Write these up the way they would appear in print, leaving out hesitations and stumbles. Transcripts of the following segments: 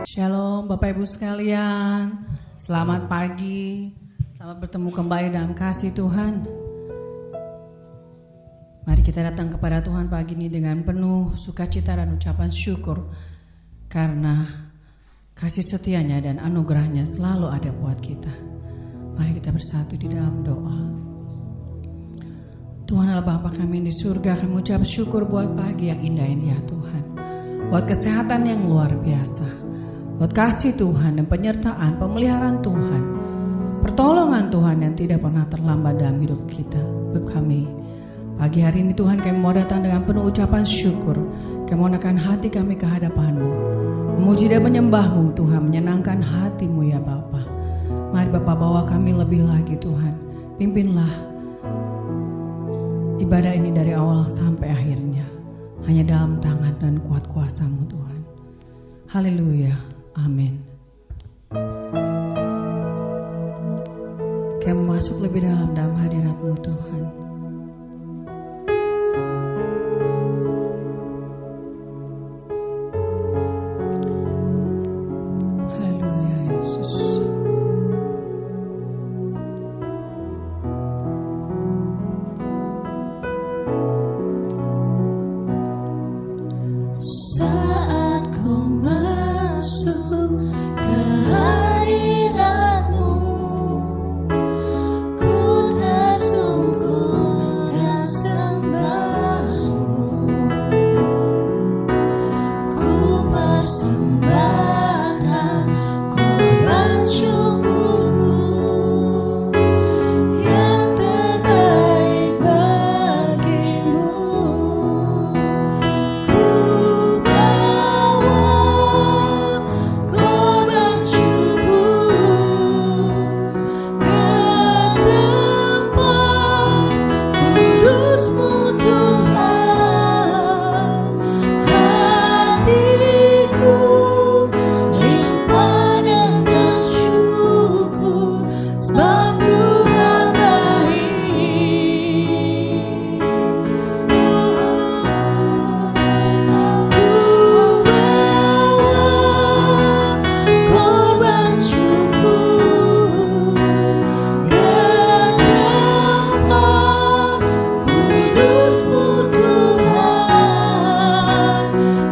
Shalom Bapak Ibu sekalian, selamat pagi, selamat bertemu kembali dalam kasih Tuhan. Mari kita datang kepada Tuhan pagi ini dengan penuh sukacita dan ucapan syukur, karena kasih setianya dan anugerahnya selalu ada buat kita. Mari kita bersatu di dalam doa. Tuhan Allah Bapa kami di surga, kami ucap syukur buat pagi yang indah ini ya Tuhan, buat kesehatan yang luar biasa, buat kasih Tuhan dan penyertaan, pemeliharaan Tuhan, pertolongan Tuhan yang tidak pernah terlambat dalam hidup kita, hidup kami. Pagi hari ini Tuhan kami mau datang dengan penuh ucapan syukur. Kami mau menaikkan hati kami ke hadapan-Mu, memuji dan menyembah-Mu Tuhan, menyenangkan hati-Mu ya Bapa. Mari Bapa bawa kami lebih lagi Tuhan, pimpinlah ibadah ini dari awal sampai akhirnya, hanya dalam tangan dan kuat kuasa-Mu Tuhan. Haleluya. Amin. Kami masuk lebih dalam hadirat-Mu Tuhan. Haleluya Yesus. Saat ku masuk ke hadirat-Mu, ku tersungkur dan sembah-Mu. Ku persembahkan korban syukurku yang terbaik bagimu. Ku bawa korban syukur ke tempat kudus-Mu Tuhan. Hatiku limpah dengan syukur, sebab Tuhan baik. Ku bawa korban syukur ke tempat kudus-Mu Tuhan.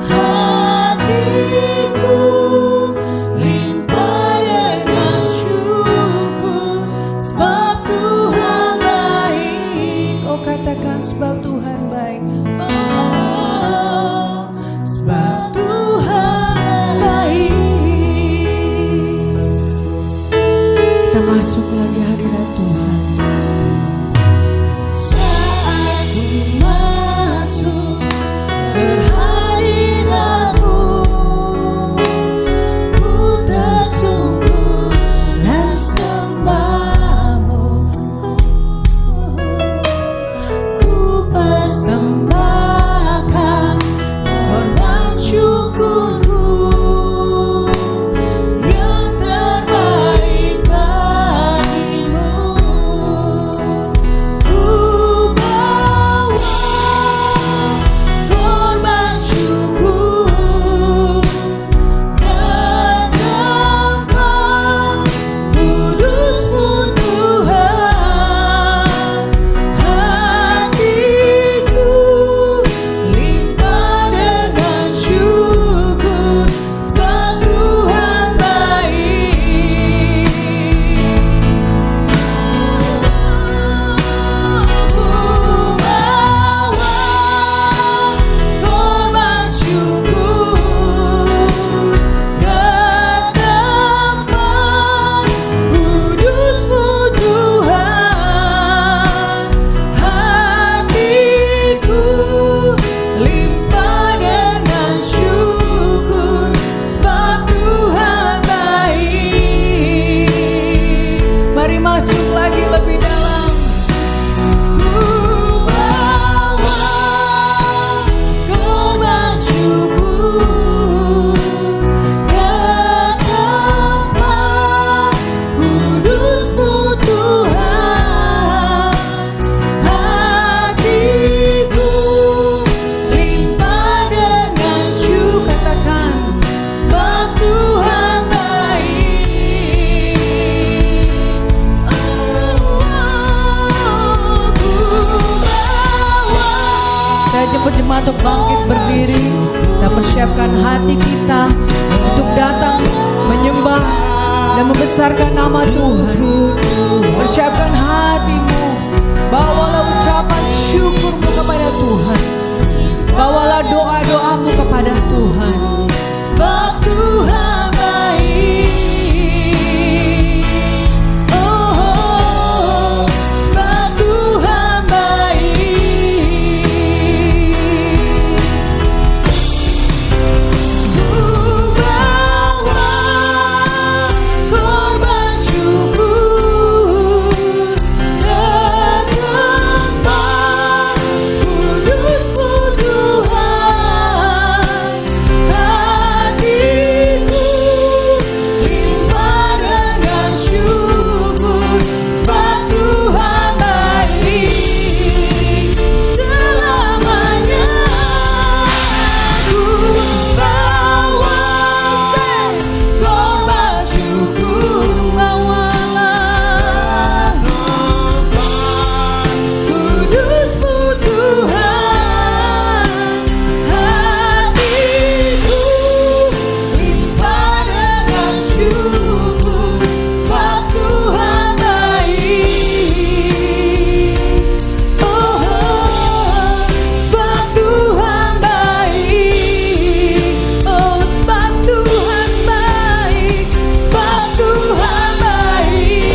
Hatiku limpah dengan syukur, sebab Tuhan baik. Oh katakan sebab Tuhan baik. Oh, sebab Tuhan baik. Kita masuk lagi hadirat Tuhan. Saat ku masuk ke hadirat-Mu, ku tersungkur dan sembah-Mu. Ku persembahkan Saya jemput jemaat untuk bangkit berdiri dan persiapkan hati kita untuk datang menyembah dan membesarkan nama Tuhan. Persiapkan hatimu, bawalah ucapan syukurmu kepada Tuhan, bawalah doa-doamu kepada Tuhan. Sebab Tuhan baik. Oh, sebab Tuhan baik. Ku bawa korban syukur ke tempat kudus-Mu Tuhan. Hatiku limpah dengan syukur, sebab Tuhan baik selamanya. Ku bawa korban syukur, bawalah kudus-Mu Tuhan. Hatiku limpah dengan syukur, sebab Tuhan baik. Oh, sebab Tuhan baik. Oh, sebab Tuhan baik. Sebab Tuhan baik.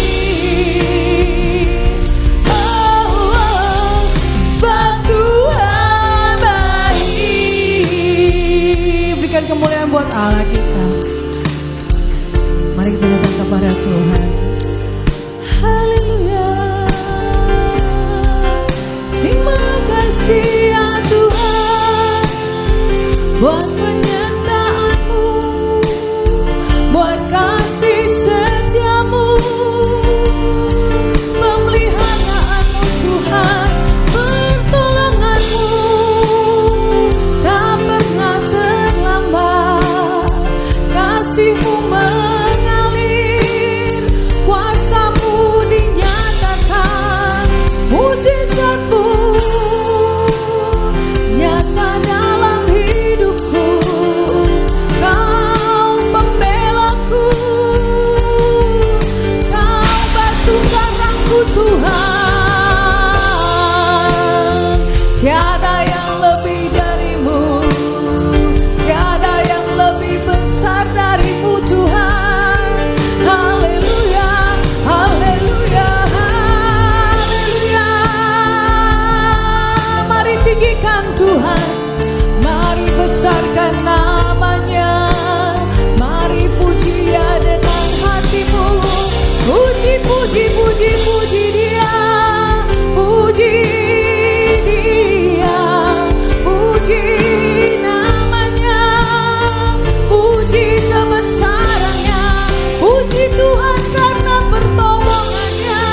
Oh, sebab Tuhan baik. Berikan kemuliaan buat Allah kita. Mari kita datang kepada Tuhan. Haleluya. Terima kasih ya Tuhan buat penyertaan-Mu, buat kasih setia-Mu, pemeliharaan-Mu Tuhan, pertolongan-Mu tak pernah terlambat, kasih-Mu mengalir, kuasa-Mu dinyatakan, mukjizat-Mu nyata dalam hidupku. Kau pembelaku, Kau batu karangku Tuhan. Tiada yang lebih dari-Mu, tiada yang lebih besar dari-Mu Tuhan. Haleluya, haleluya, haleluya. Mari tinggikan Tuhan, mari besarkan namanya, mari puji Dia dengan hatimu. Puji, puji, puji, puji Dia, puji Dia, puji namanya, puji kebesarannya, puji Tuhan karena pertolongannya,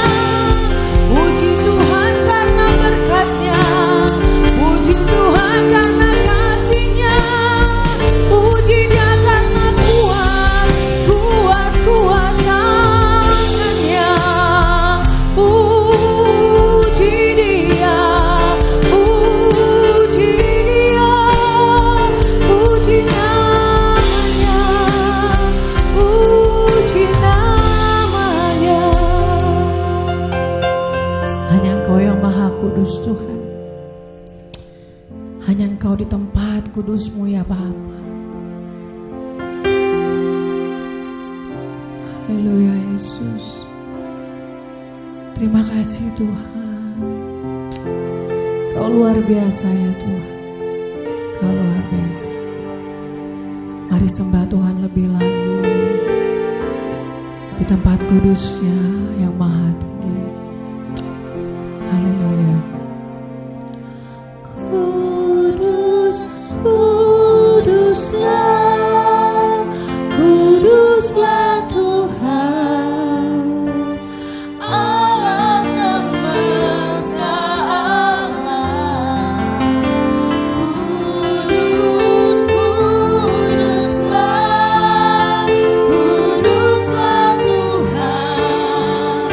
puji Tuhan karena berkat-Nya, puji Tuhan karena kasih-Nya, puji Dia karena kuat, kuat, kuat tangannya. Puji Dia, puji Dia, puji namanya, puji namanya. Hanya Engkau yang maha kudus Tuhan. Hanya Engkau di tempat kudus-Mu ya Bapa. Haleluya Yesus. Terima kasih Tuhan. Kau luar biasa ya Tuhan. Kau luar biasa. Mari sembah Tuhan lebih lagi di tempat kudus-Nya yang maha tinggi. Haleluya. Kudus, kuduslah, kuduslah Tuhan, Allah semesta alam. Kudus, kuduslah, kuduslah Tuhan,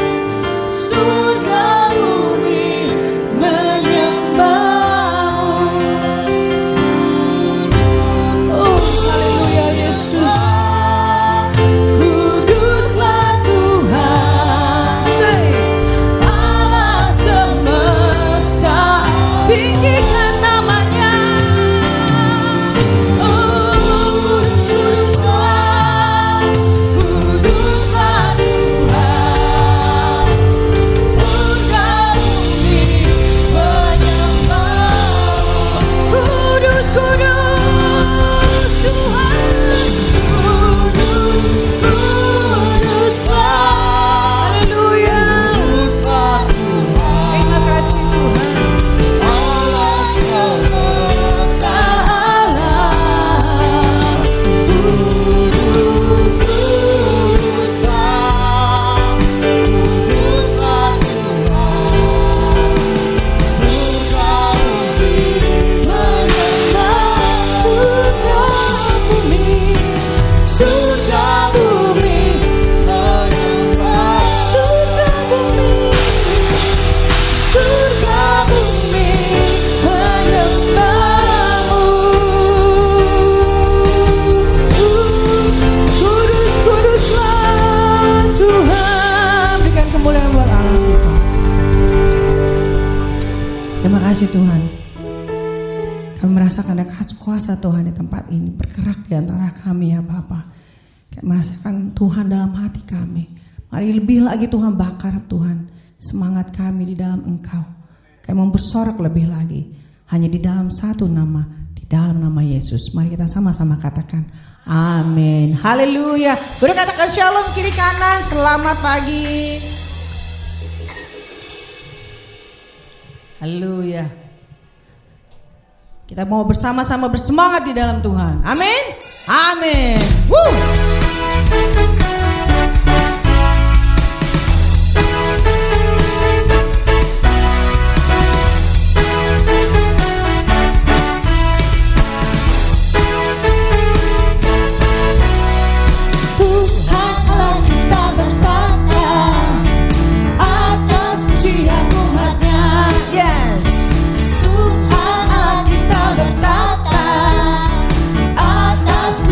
Terima kasih Tuhan. Kami merasakan ada kuasa Tuhan di tempat ini, bergerak di antara kami ya Bapa. Kami merasakan Tuhan dalam hati kami. Mari lebih lagi Tuhan bakar Tuhan semangat kami di dalam Engkau. Kami mau bersorak lebih lagi hanya di dalam satu nama, di dalam nama Yesus. Mari kita sama-sama katakan amin. Haleluya. Boleh katakan shalom kiri kanan. Selamat pagi. Haleluya. Kita mau bersama-sama bersemangat di dalam Tuhan. Amin. Amin. Woo.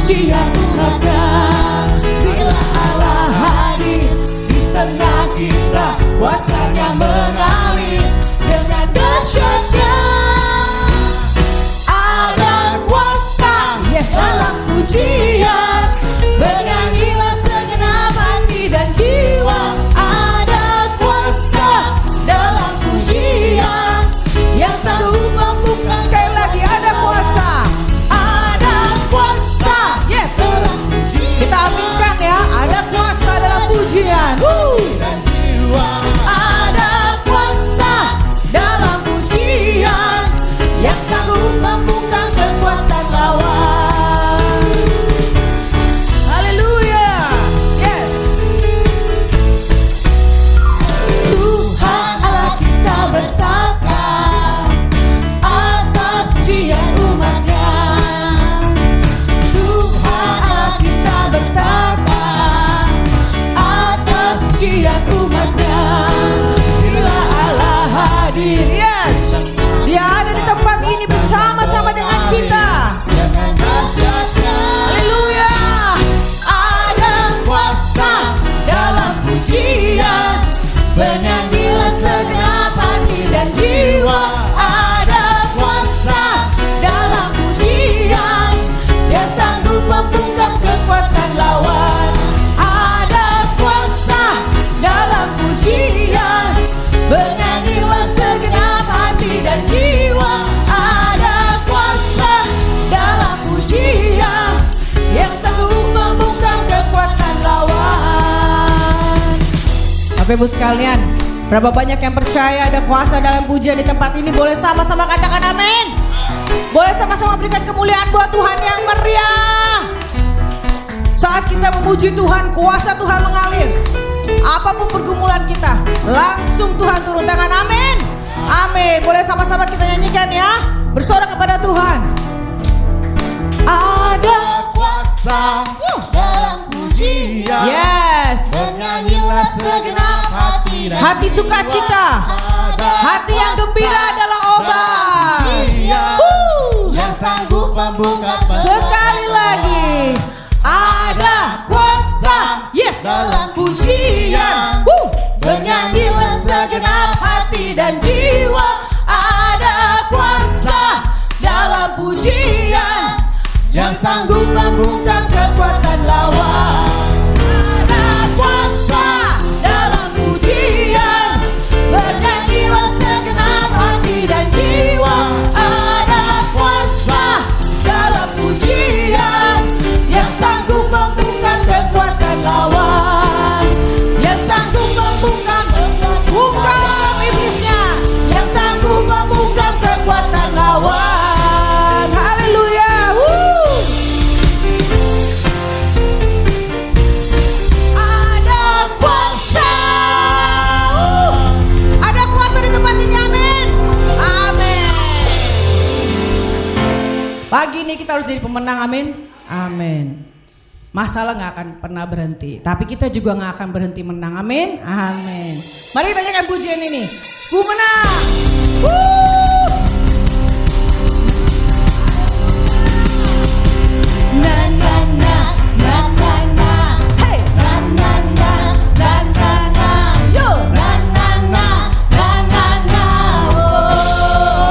Pujian umatnya, bila Allah hadir di tengah kita, kuasanya mengalir dengan dahsyatnya. Ada kuasa dalam pujian, bernyanyilah segenap hati dan jiwa. Ada kuasa dalam pujian yang sanggup membuka. Sekali lagi ada kuasa. Kita aminkan ya, ada kuasa dalam pujian. Ada kuasa dalam pujian yang sanggup membuka kekuatan lawan. Haleluya. Yes. Tuhan Allah kita bertata atas pujian umatnya. Pujian umatnya, bila Allah hadir, Yes. Dia ada di tempat ini bersama-sama dengan kita. Haleluya. Ada kuasa dalam pujian, bernyanyilah segenap hati dan jiwa. Ada kuasa dalam pujian, dia sanggup membungkam kekuatan lawan. Pujian, bernyanyilah segenap hati dan jiwa. Ada kuasa dalam pujian yang sanggup membungkam kekuatan lawan. Bapak Ibu sekalian, berapa banyak yang percaya ada kuasa dalam pujian di tempat ini? Boleh sama-sama katakan amin. Boleh sama-sama berikan kemuliaan buat Tuhan yang meriah. Saat kita memuji Tuhan, kuasa Tuhan mengalir. Apapun pergumulan kita, langsung Tuhan turun tangan. Amin. Amin. Boleh sama-sama kita nyanyikan ya, bersorak kepada Tuhan. Ada kuasa dalam pujian. Yes. Bernyanyilah segenap hati dan hati sukacita, hati yang gembira adalah obat. Yang sanggup membuka. Sekali lagi, ada kuasa. Yes. Dalam pujian, bernyanyilah segenap hati dan jiwa. Ada kuasa dalam pujian yang sanggup membungkam kekuatan lawan. Ada kuasa dalam pujian, bernyanyilah segenap hati dan jiwa. Ada kuasa dalam pujian yang sanggup membungkam kekuatan lawan, yang sanggup membungkam iblisnya, yang sanggup membungkam kekuatan lawan. Haleluya. Ada kuasa. Ada kuasa di tempat ini. Amin. Amin. Pagi ini kita harus jadi pemenang. Amin. Amin. Masalah gak akan pernah berhenti, tapi kita juga gak akan berhenti menang. Amin. Amin. Mari kita nyanyikan pujian ini. Ku menang. Na na na na na na. Hey. Na na na na na na. Yo. Na na na na na na. Oh.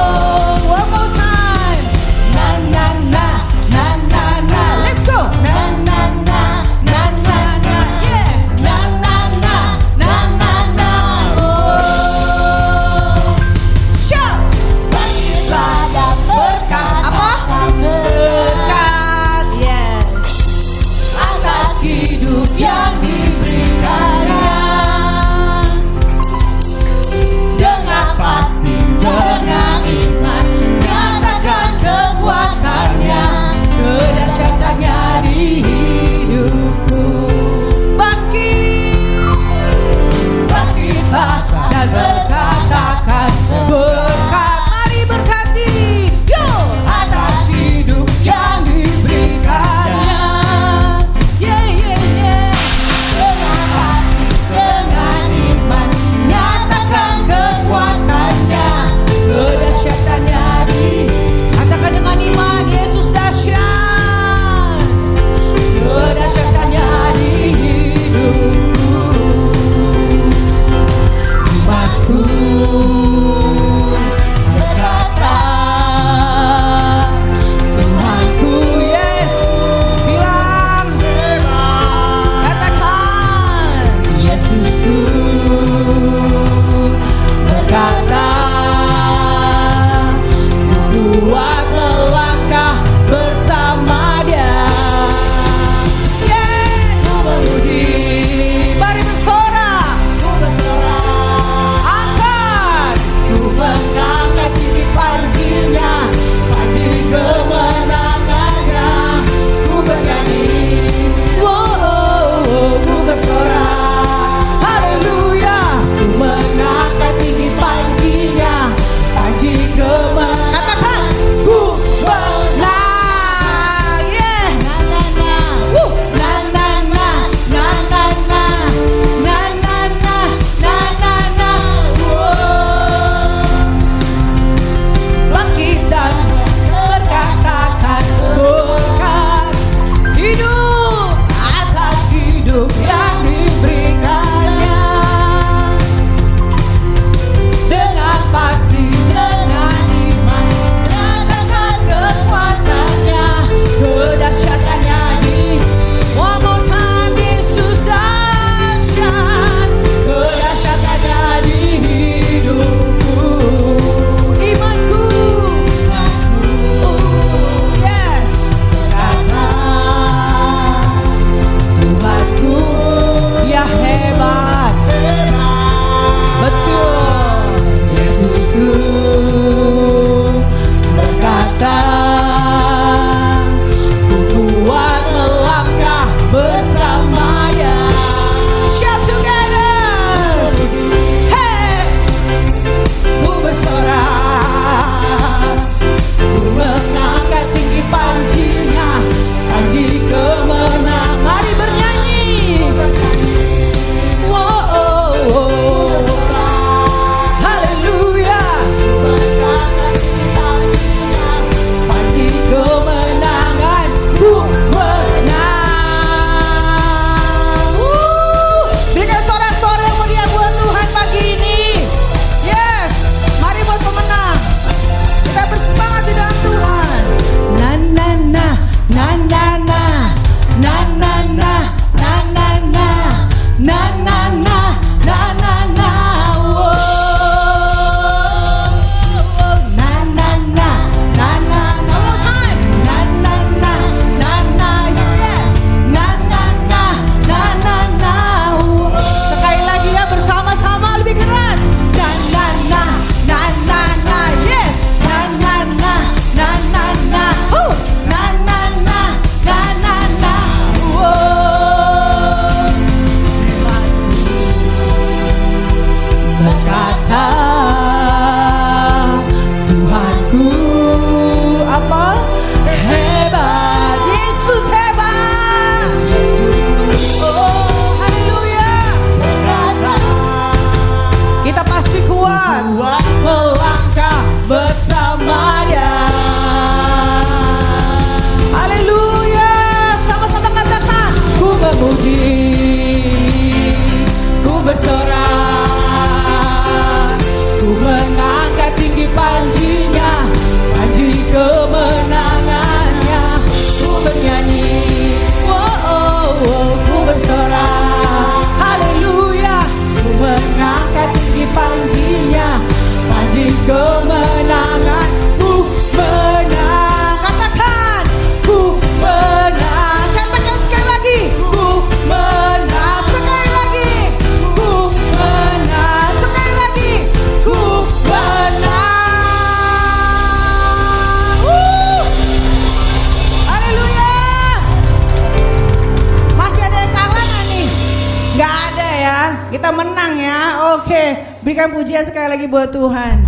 Oke, berikan pujian sekali lagi buat Tuhan.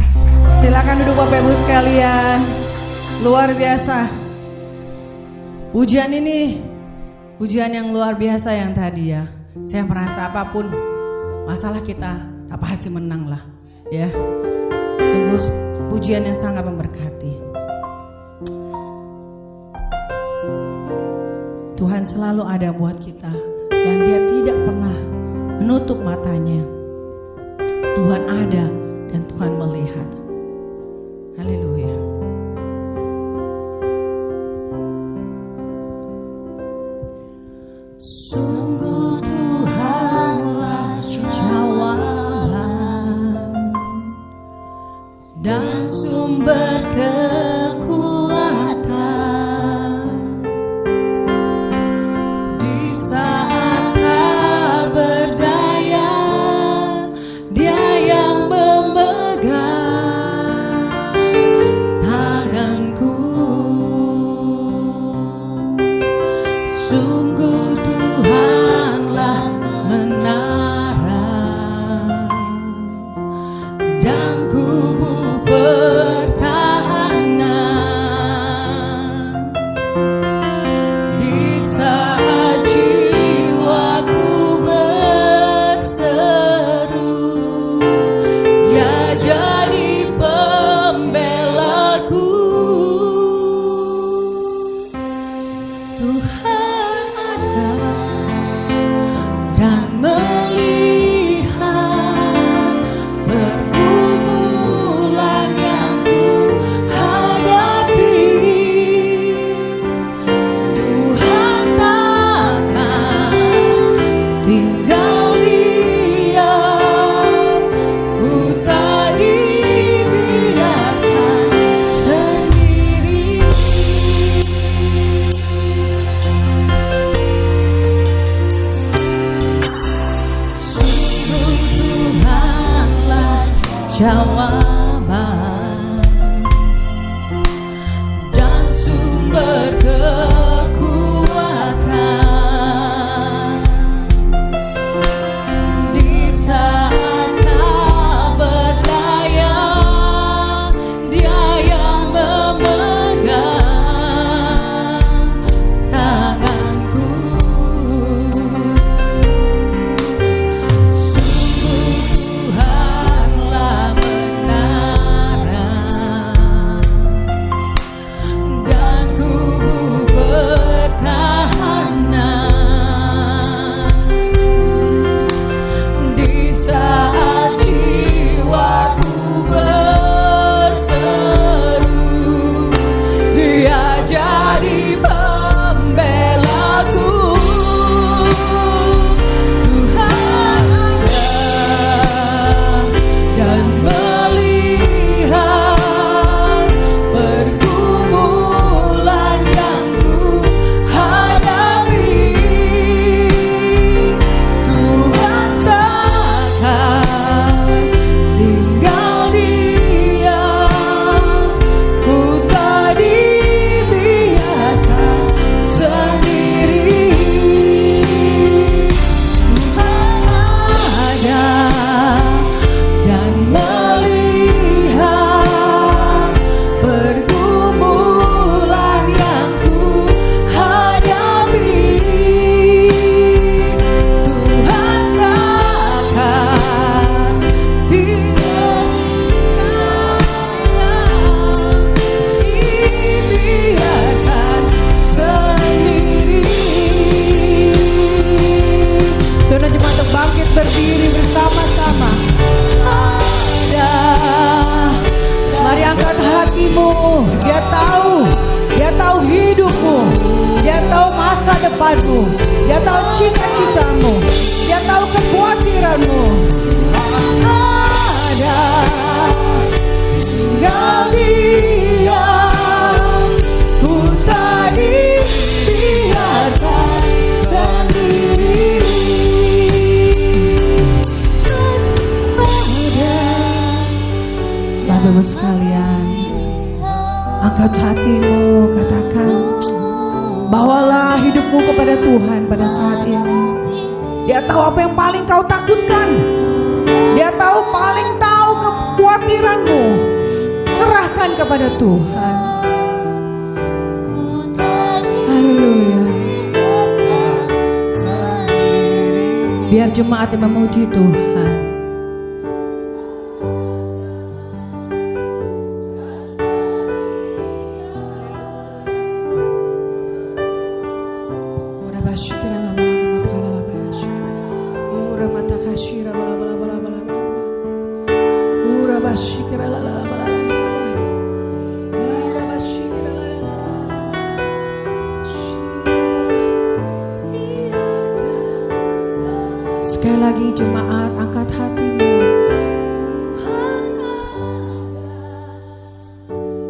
Silakan duduk Bapak Ibu sekalian. Luar biasa. Pujian ini, pujian yang luar biasa yang tadi ya. Saya merasa apapun masalah kita, tak pasti menang lah. Ya, sungguh pujian yang sangat memberkati. Tuhan selalu ada buat kita, dan Dia tidak pernah menutup matanya. Tuhan ada dan Tuhan melihat. Haleluya. Sungguh Tuhanlah jawaban dan sumber kekuatan di saat tak berdaya. Dia yang memegang tanganku. Sungguh Tuhanlah menara dan kubu pertahanan di saat jiwaku berseru. Ya jadi pembelaku. Tuhan ada dan melihat pergumulan yang ku hadapi. Tuhan takkan tinggal diam, ku tak dibiarkan sendiri. Sungguh Tuhanlah jawaban dan sumber kekuatan di saat tak berdaya. Dia yang memegang tanganku. Sungguh Tuhanlah menara dan kubu pertahanan di saat jiwaku berseru. Dia jadi pembelaku. Tuhan ada dan melihat pergumulan yang ku hadapi. Tuhan takkan tinggal diam, ku tak dibiarkan sendiri. Tuhan ada dan melihat pergumulan yang ku hadapi. Tuhan takkan tinggal dibiarkan sendiri. Saudara jemaat untuk bangkit berdiri bersama-sama. Ada, mari angkat hatimu. Dia tahu hidupmu. Dia tahu masa depanmu. Dia tahu cita-citamu. Dia tahu kekhawatiranmu. Ada, tinggal diam, ku tak dibiarkan sendiri. Bapak Ibu sekalian, angkat hatimu, katakan, bawalah hidupmu kepada Tuhan pada saat ini. Dia tahu apa yang paling kau takutkan. Dia Dia paling tahu kekhawatiranmu. Serahkan kepada Tuhan. Haleluya. Biar jemaat yang memuji Tuhan. Sekali lagi jemaat, angkat hatimu. Tuhan ada.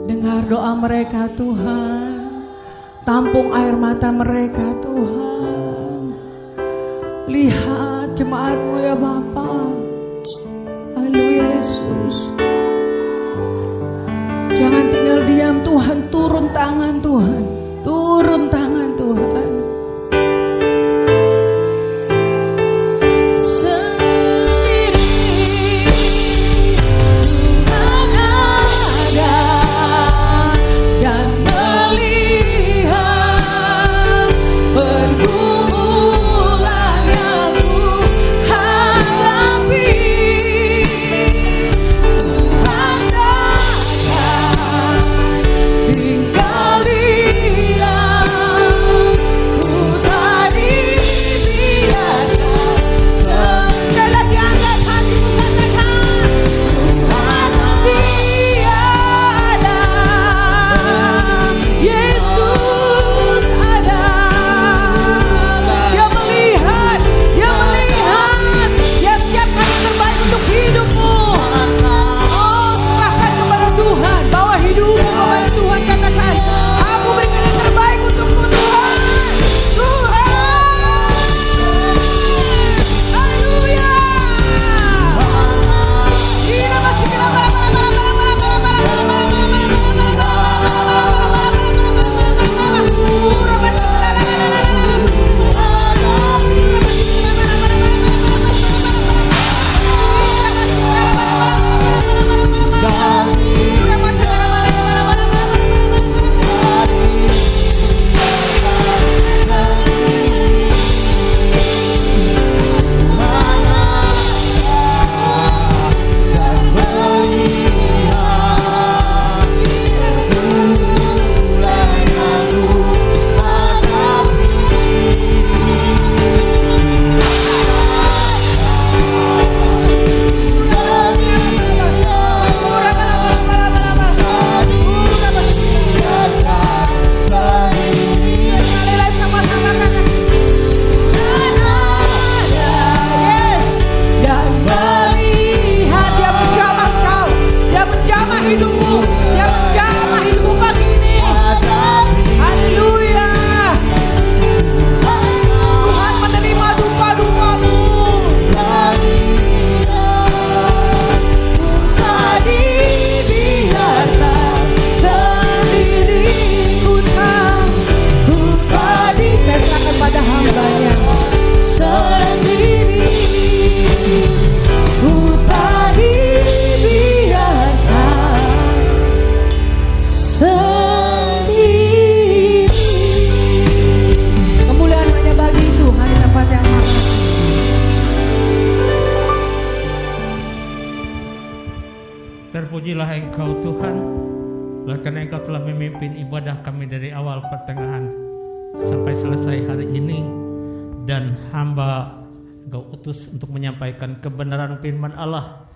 Dengar doa mereka Tuhan. Tampung air mata mereka Tuhan. Lihat jemaatmu ya Bapa. Haleluya Yesus. Jangan tinggal diam Tuhan. Turun tangan Tuhan. Turun tangan Tuhan. Terpujilah Engkau Tuhan, karena Engkau telah memimpin ibadah kami dari awal pertengahan sampai selesai hari ini, dan hamba Engkau utus untuk menyampaikan kebenaran firman Allah.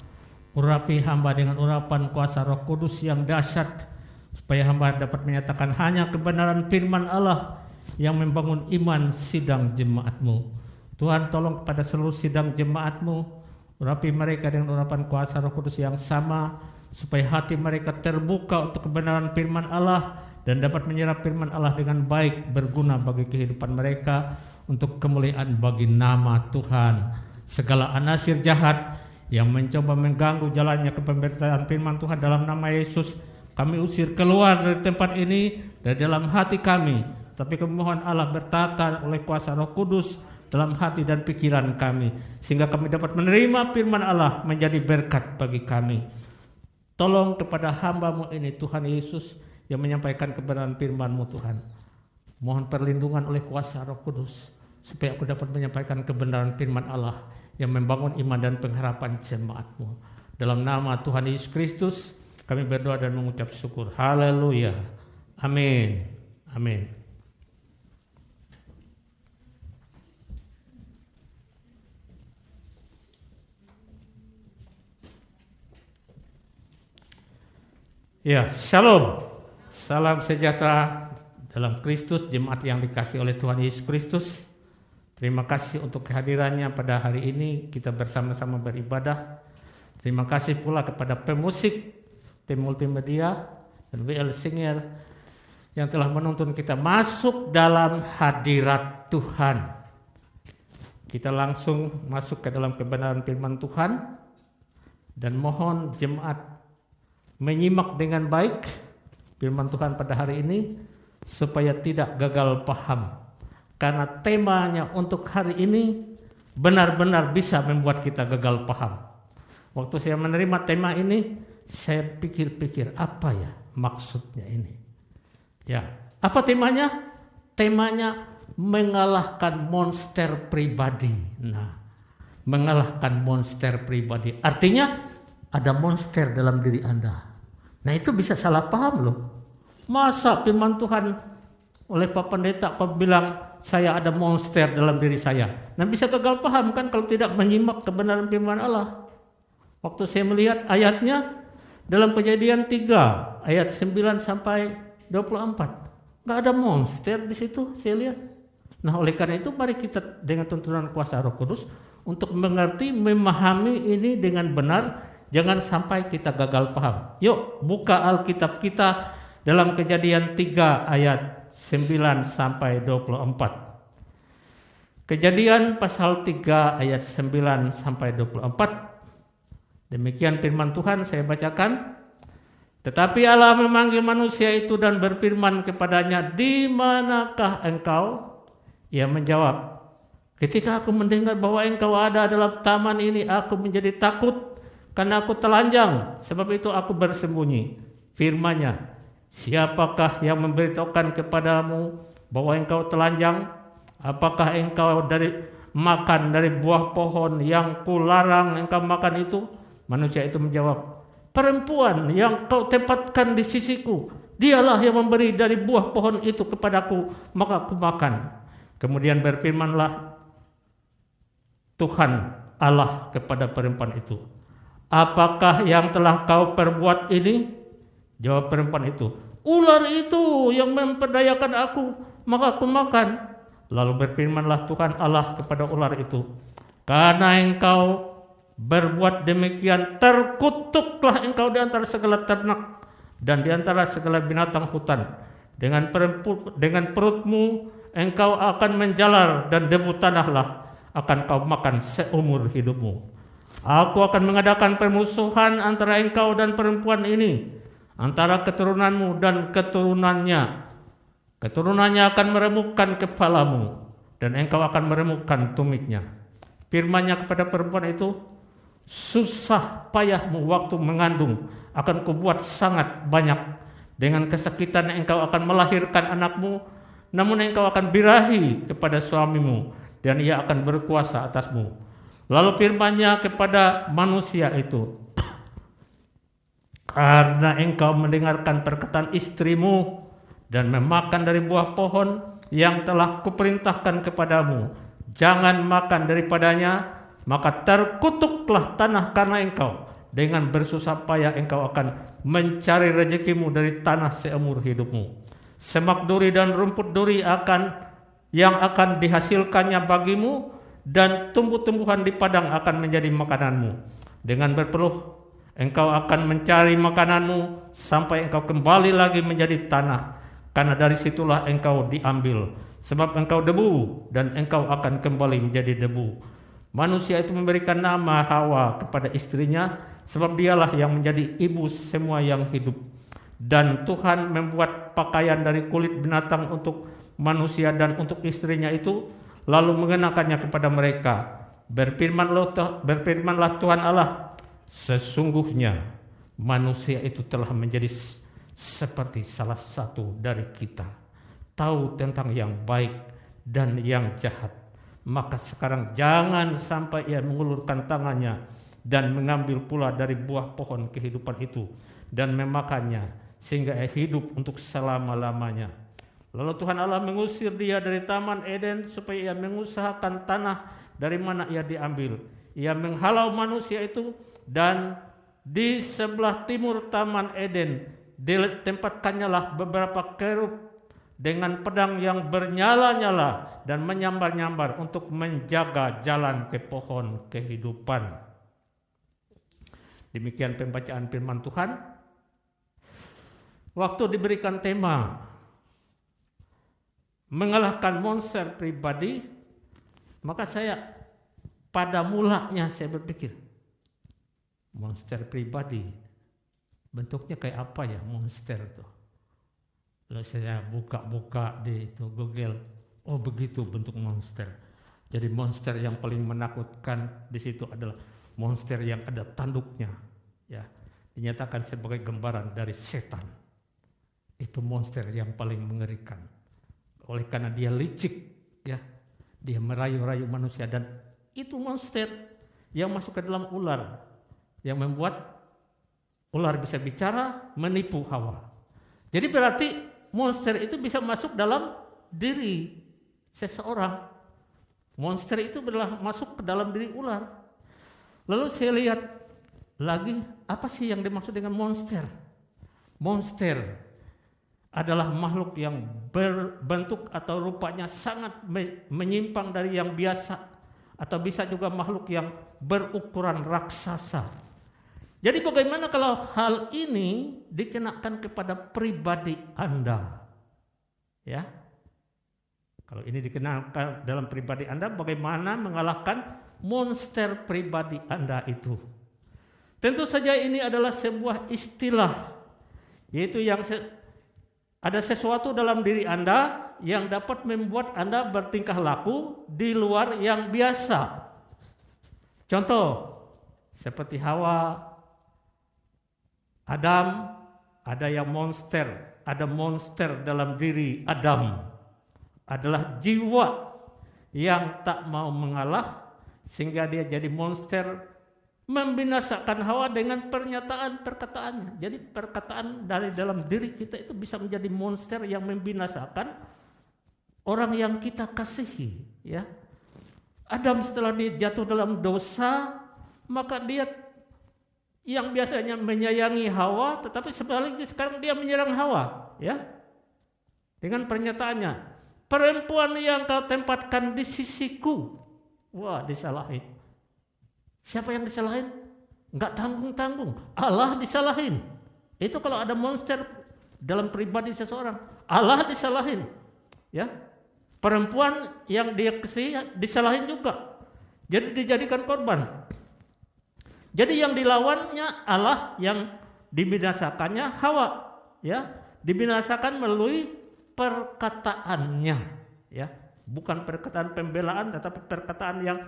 Urapi hamba dengan urapan kuasa Roh Kudus yang dahsyat, supaya hamba dapat menyatakan hanya kebenaran firman Allah yang membangun iman sidang jemaat-Mu. Tuhan, tolong kepada seluruh sidang jemaat-Mu, urapi mereka dengan urapan kuasa Roh Kudus yang sama, supaya hati mereka terbuka untuk kebenaran firman Allah dan dapat menyerap firman Allah dengan baik, berguna bagi kehidupan mereka untuk kemuliaan bagi nama Tuhan. Segala anasir jahat yang mencoba mengganggu jalannya kepemberitaan firman Tuhan dalam nama Yesus, kami usir keluar dari tempat ini, dari dalam hati kami. Tapi kami mohon Allah bertata oleh kuasa Roh Kudus, dalam hati dan pikiran kami, sehingga kami dapat menerima firman Allah menjadi berkat bagi kami. Tolong kepada hamba-Mu ini Tuhan Yesus yang menyampaikan kebenaran firman-Mu Tuhan. Mohon perlindungan oleh kuasa Roh Kudus, supaya aku dapat menyampaikan kebenaran firman Allah yang membangun iman dan pengharapan jemaat-Mu. Dalam nama Tuhan Yesus Kristus kami berdoa dan mengucap syukur. Haleluya. Amin. Amin. Ya, shalom. Salam sejahtera dalam Kristus, jemaat yang dikasihi oleh Tuhan Yesus Kristus. Terima kasih untuk kehadirannya pada hari ini, kita bersama-sama beribadah. Terima kasih pula kepada pemusik, tim multimedia, dan WL Singer yang telah menuntun kita masuk dalam hadirat Tuhan. Kita langsung masuk ke dalam kebenaran firman Tuhan, dan mohon jemaat menyimak dengan baik firman Tuhan pada hari ini supaya tidak gagal paham, karena temanya untuk hari ini benar-benar bisa membuat kita gagal paham. Waktu saya menerima tema ini, saya pikir-pikir apa ya maksudnya ini. Ya, apa temanya? Temanya mengalahkan monster pribadi. Nah, mengalahkan monster pribadi artinya ada monster dalam diri Anda. Nah, itu bisa salah paham loh. Masa firman Tuhan oleh Pak Pendeta kau bilang saya ada monster dalam diri saya. Nah, bisa gagal paham kan kalau tidak menyimak kebenaran firman Allah. Waktu saya melihat ayatnya dalam Kejadian 3 ayat 9 sampai 24. Enggak ada monster di situ saya lihat. Nah, oleh karena itu mari kita dengan tuntunan kuasa Roh Kudus untuk mengerti, memahami ini dengan benar. Jangan sampai kita gagal paham. Yuk buka Alkitab kita dalam Kejadian 3 ayat 9 sampai 24. Kejadian pasal 3 ayat 9 sampai 24. Demikian firman Tuhan, saya bacakan. Tetapi Allah memanggil manusia itu dan berfirman kepadanya, "Di manakah engkau?" Ia menjawab, "Ketika aku mendengar bahwa engkau ada dalam taman ini, aku menjadi takut karena aku telanjang, sebab itu aku bersembunyi." Firman-Nya, "Siapakah yang memberitahukan kepadamu bahwa engkau telanjang? Apakah engkau makan dari buah pohon yang kularang engkau makan itu?" Manusia itu menjawab, "Perempuan yang kau tempatkan di sisiku, dialah yang memberi dari buah pohon itu kepadaku, maka aku makan." Kemudian berfirmanlah Tuhan Allah kepada perempuan itu, "Apakah yang telah kau perbuat ini?" Jawab perempuan itu, "Ular itu yang memperdayakan aku, maka aku makan." Lalu berfirmanlah Tuhan Allah kepada ular itu, "Karena engkau berbuat demikian, terkutuklah engkau di antara segala ternak dan di antara segala binatang hutan. Dengan perutmu engkau akan menjalar, dan debu tanahlah akan kau makan seumur hidupmu. Aku akan mengadakan permusuhan antara engkau dan perempuan ini, antara keturunanmu dan keturunannya. Keturunannya akan meremukkan kepalamu, dan engkau akan meremukkan tumitnya." Firman-Nya kepada perempuan itu, "Susah payahmu waktu mengandung akan kubuat sangat banyak. Dengan kesakitan engkau akan melahirkan anakmu, namun engkau akan birahi kepada suamimu, dan ia akan berkuasa atasmu." Lalu firman-Nya kepada manusia itu, "Karena engkau mendengarkan perkataan istrimu dan memakan dari buah pohon yang telah kuperintahkan kepadamu, jangan makan daripadanya, maka terkutuklah tanah karena engkau. Dengan bersusah payah engkau akan mencari rezekimu dari tanah seumur hidupmu. Semak duri dan rumput duri yang akan dihasilkannya bagimu, dan tumbuh-tumbuhan di padang akan menjadi makananmu. Dengan berpeluh engkau akan mencari makananmu sampai engkau kembali lagi menjadi tanah, karena dari situlah engkau diambil. Sebab engkau debu, dan engkau akan kembali menjadi debu." Manusia itu memberikan nama Hawa kepada istrinya, sebab dialah yang menjadi ibu semua yang hidup. Dan Tuhan membuat pakaian dari kulit binatang untuk manusia dan untuk istrinya itu, lalu mengenakannya kepada mereka. Berfirmanlah Tuhan Allah, sesungguhnya manusia itu telah menjadi seperti salah satu dari kita, tahu tentang yang baik dan yang jahat. Maka sekarang jangan sampai ia mengulurkan tangannya dan mengambil pula dari buah pohon kehidupan itu dan memakannya, sehingga ia hidup untuk selama-lamanya. Lalu Tuhan Allah mengusir dia dari Taman Eden supaya ia mengusahakan tanah dari mana ia diambil. Ia menghalau manusia itu, dan di sebelah timur Taman Eden ditempatkannya lah beberapa kerub dengan pedang yang bernyala-nyala dan menyambar-nyambar untuk menjaga jalan ke pohon kehidupan. Demikian pembacaan firman Tuhan. Waktu diberikan tema mengalahkan monster pribadi, maka saya pada mulanya saya berpikir, monster pribadi bentuknya kayak apa ya monster itu? Lalu saya buka-buka di itu Google, oh begitu bentuk monster. Jadi monster yang paling menakutkan di situ adalah monster yang ada tanduknya, ya, dinyatakan sebagai gambaran dari setan. Itu monster yang paling mengerikan. Oleh karena dia licik, ya, dia merayu-rayu manusia, dan itu monster yang masuk ke dalam ular, yang membuat ular bisa bicara, menipu Hawa. Jadi berarti monster itu bisa masuk dalam diri seseorang. Monster itu adalah masuk ke dalam diri ular. Lalu saya lihat lagi, apa sih yang dimaksud dengan monster? Monster adalah makhluk yang berbentuk atau rupanya sangat menyimpang dari yang biasa, atau bisa juga makhluk yang berukuran raksasa. Jadi bagaimana kalau hal ini dikenakan kepada pribadi Anda? Ya. Kalau ini dikenakan dalam pribadi Anda, bagaimana mengalahkan monster pribadi Anda itu? Tentu saja ini adalah sebuah istilah, yaitu yang ada sesuatu dalam diri Anda yang dapat membuat Anda bertingkah laku di luar yang biasa. Contoh, seperti Hawa, Adam, ada yang monster, ada monster dalam diri Adam. Adalah jiwa yang tak mau mengalah, sehingga dia jadi monster, membinasakan Hawa dengan perkataan-perkataannya. Jadi perkataan dari dalam diri kita itu bisa menjadi monster yang membinasakan orang yang kita kasihi, ya. Adam setelah dia jatuh dalam dosa, maka dia yang biasanya menyayangi Hawa, tetapi sebaliknya sekarang dia menyerang Hawa, ya. Dengan pernyataannya, perempuan yang kau tempatkan di sisiku. Wah, disalahin. Siapa yang disalahin? Enggak tanggung-tanggung. Allah disalahin. Itu kalau ada monster dalam pribadi seseorang, Allah disalahin. Ya. Perempuan yang dia kasihi disalahin juga. Jadi dijadikan korban. Jadi yang dilawannya Allah, yang dibinasakannya Hawa, ya. Dibinasakan melalui perkataannya, ya. Bukan perkataan pembelaan, tetapi perkataan yang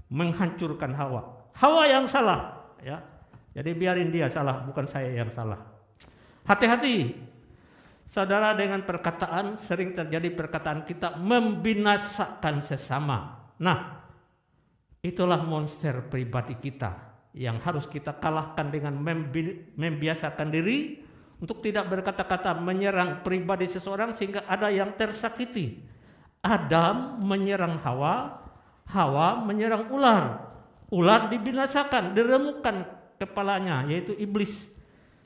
menghancurkan Hawa. Hawa yang salah, ya. Jadi biarin dia salah, bukan saya yang salah. Hati-hati, saudara, dengan perkataan. Sering terjadi perkataan kita membinasakan sesama. Nah, itulah monster pribadi kita yang harus kita kalahkan dengan membiasakan diri untuk tidak berkata-kata menyerang pribadi seseorang sehingga ada yang tersakiti. Adam menyerang Hawa, Hawa menyerang ular. Ular dibinasakan, diremukkan kepalanya, yaitu iblis.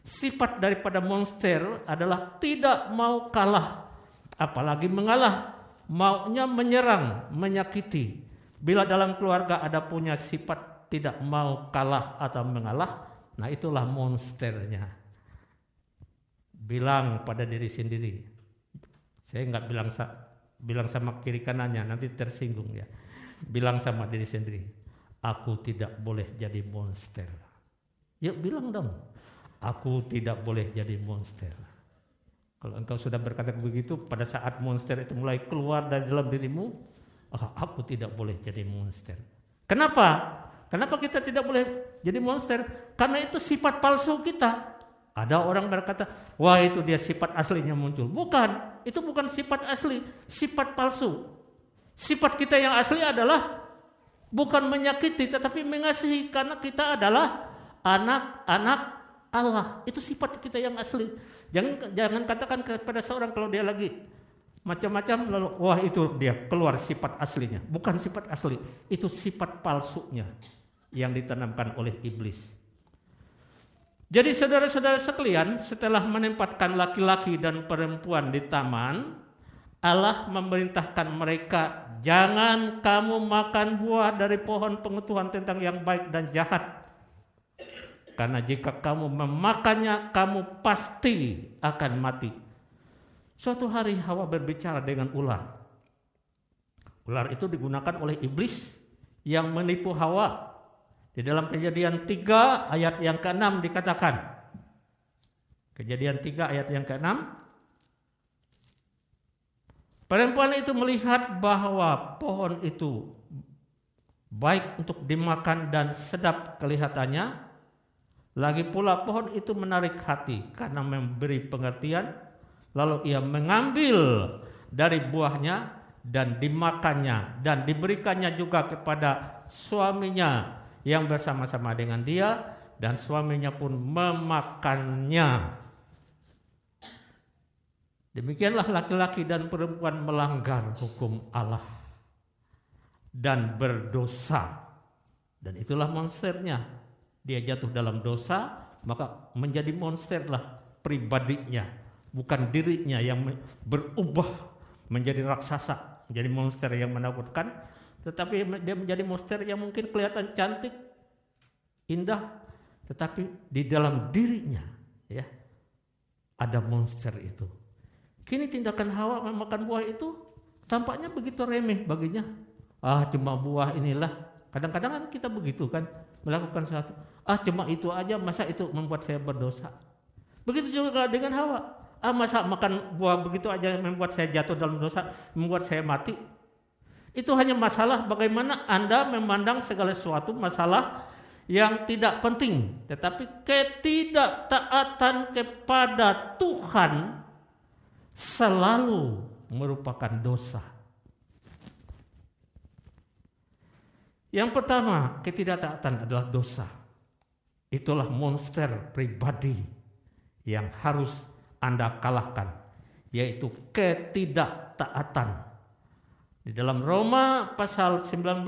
Sifat daripada monster adalah tidak mau kalah, apalagi mengalah, maunya menyerang, menyakiti. Bila dalam keluarga ada punya sifat tidak mau kalah atau mengalah, nah itulah monsternya. Bilang pada diri sendiri. Saya enggak bilang sama kiri kanannya, nanti tersinggung ya. Bilang sama diri sendiri, aku tidak boleh jadi monster. Yuk bilang dong, aku tidak boleh jadi monster. Kalau engkau sudah berkata begitu, pada saat monster itu mulai keluar dari dalam dirimu, Aku tidak boleh jadi monster. Kenapa? Kenapa kita tidak boleh jadi monster? Karena itu sifat palsu kita. Ada orang berkata, wah itu dia sifat aslinya muncul. Bukan, itu bukan sifat asli, sifat palsu. Sifat kita yang asli adalah bukan menyakiti tetapi mengasihi, karena kita adalah anak-anak Allah. Itu sifat kita yang asli. Jangan katakan kepada seorang kalau dia lagi macam-macam lalu wah itu dia keluar sifat aslinya. Bukan sifat asli, itu sifat palsunya yang ditanamkan oleh iblis. Jadi saudara-saudara sekalian, setelah menempatkan laki-laki dan perempuan di taman, Allah memerintahkan mereka, jangan kamu makan buah dari pohon pengetahuan tentang yang baik dan jahat. Karena jika kamu memakannya, kamu pasti akan mati. Suatu hari Hawa berbicara dengan ular. Ular itu digunakan oleh iblis yang menipu Hawa. Di dalam Kejadian 3 ayat yang ke-6 dikatakan. Kejadian 3 ayat yang ke-6. Perempuan itu melihat bahwa pohon itu baik untuk dimakan dan sedap kelihatannya. Lagi pula pohon itu menarik hati karena memberi pengertian. Lalu ia mengambil dari buahnya dan dimakannya dan diberikannya juga kepada suaminya yang bersama-sama dengan dia, dan suaminya pun memakannya. Demikianlah laki-laki dan perempuan melanggar hukum Allah dan berdosa. Dan itulah monsternya. Dia jatuh dalam dosa, maka menjadi monsterlah pribadinya, bukan dirinya yang berubah menjadi raksasa, menjadi monster yang menakutkan. Tetapi dia menjadi monster yang mungkin kelihatan cantik, indah, tetapi di dalam dirinya ya ada monster itu. Kini tindakan Hawa memakan buah itu tampaknya begitu remeh baginya. Cuma buah inilah. Kadang-kadang kan kita begitu kan, melakukan sesuatu. Cuma itu aja, masa itu membuat saya berdosa. Begitu juga dengan Hawa. Masa makan buah begitu aja membuat saya jatuh dalam dosa, membuat saya mati. Itu hanya masalah bagaimana Anda memandang segala sesuatu masalah yang tidak penting. Tetapi ketidaktaatan kepada Tuhan selalu merupakan dosa. Yang pertama, ketidaktaatan adalah dosa. Itulah monster pribadi yang harus Anda kalahkan, yaitu ketidaktaatan. Di dalam Roma pasal 19,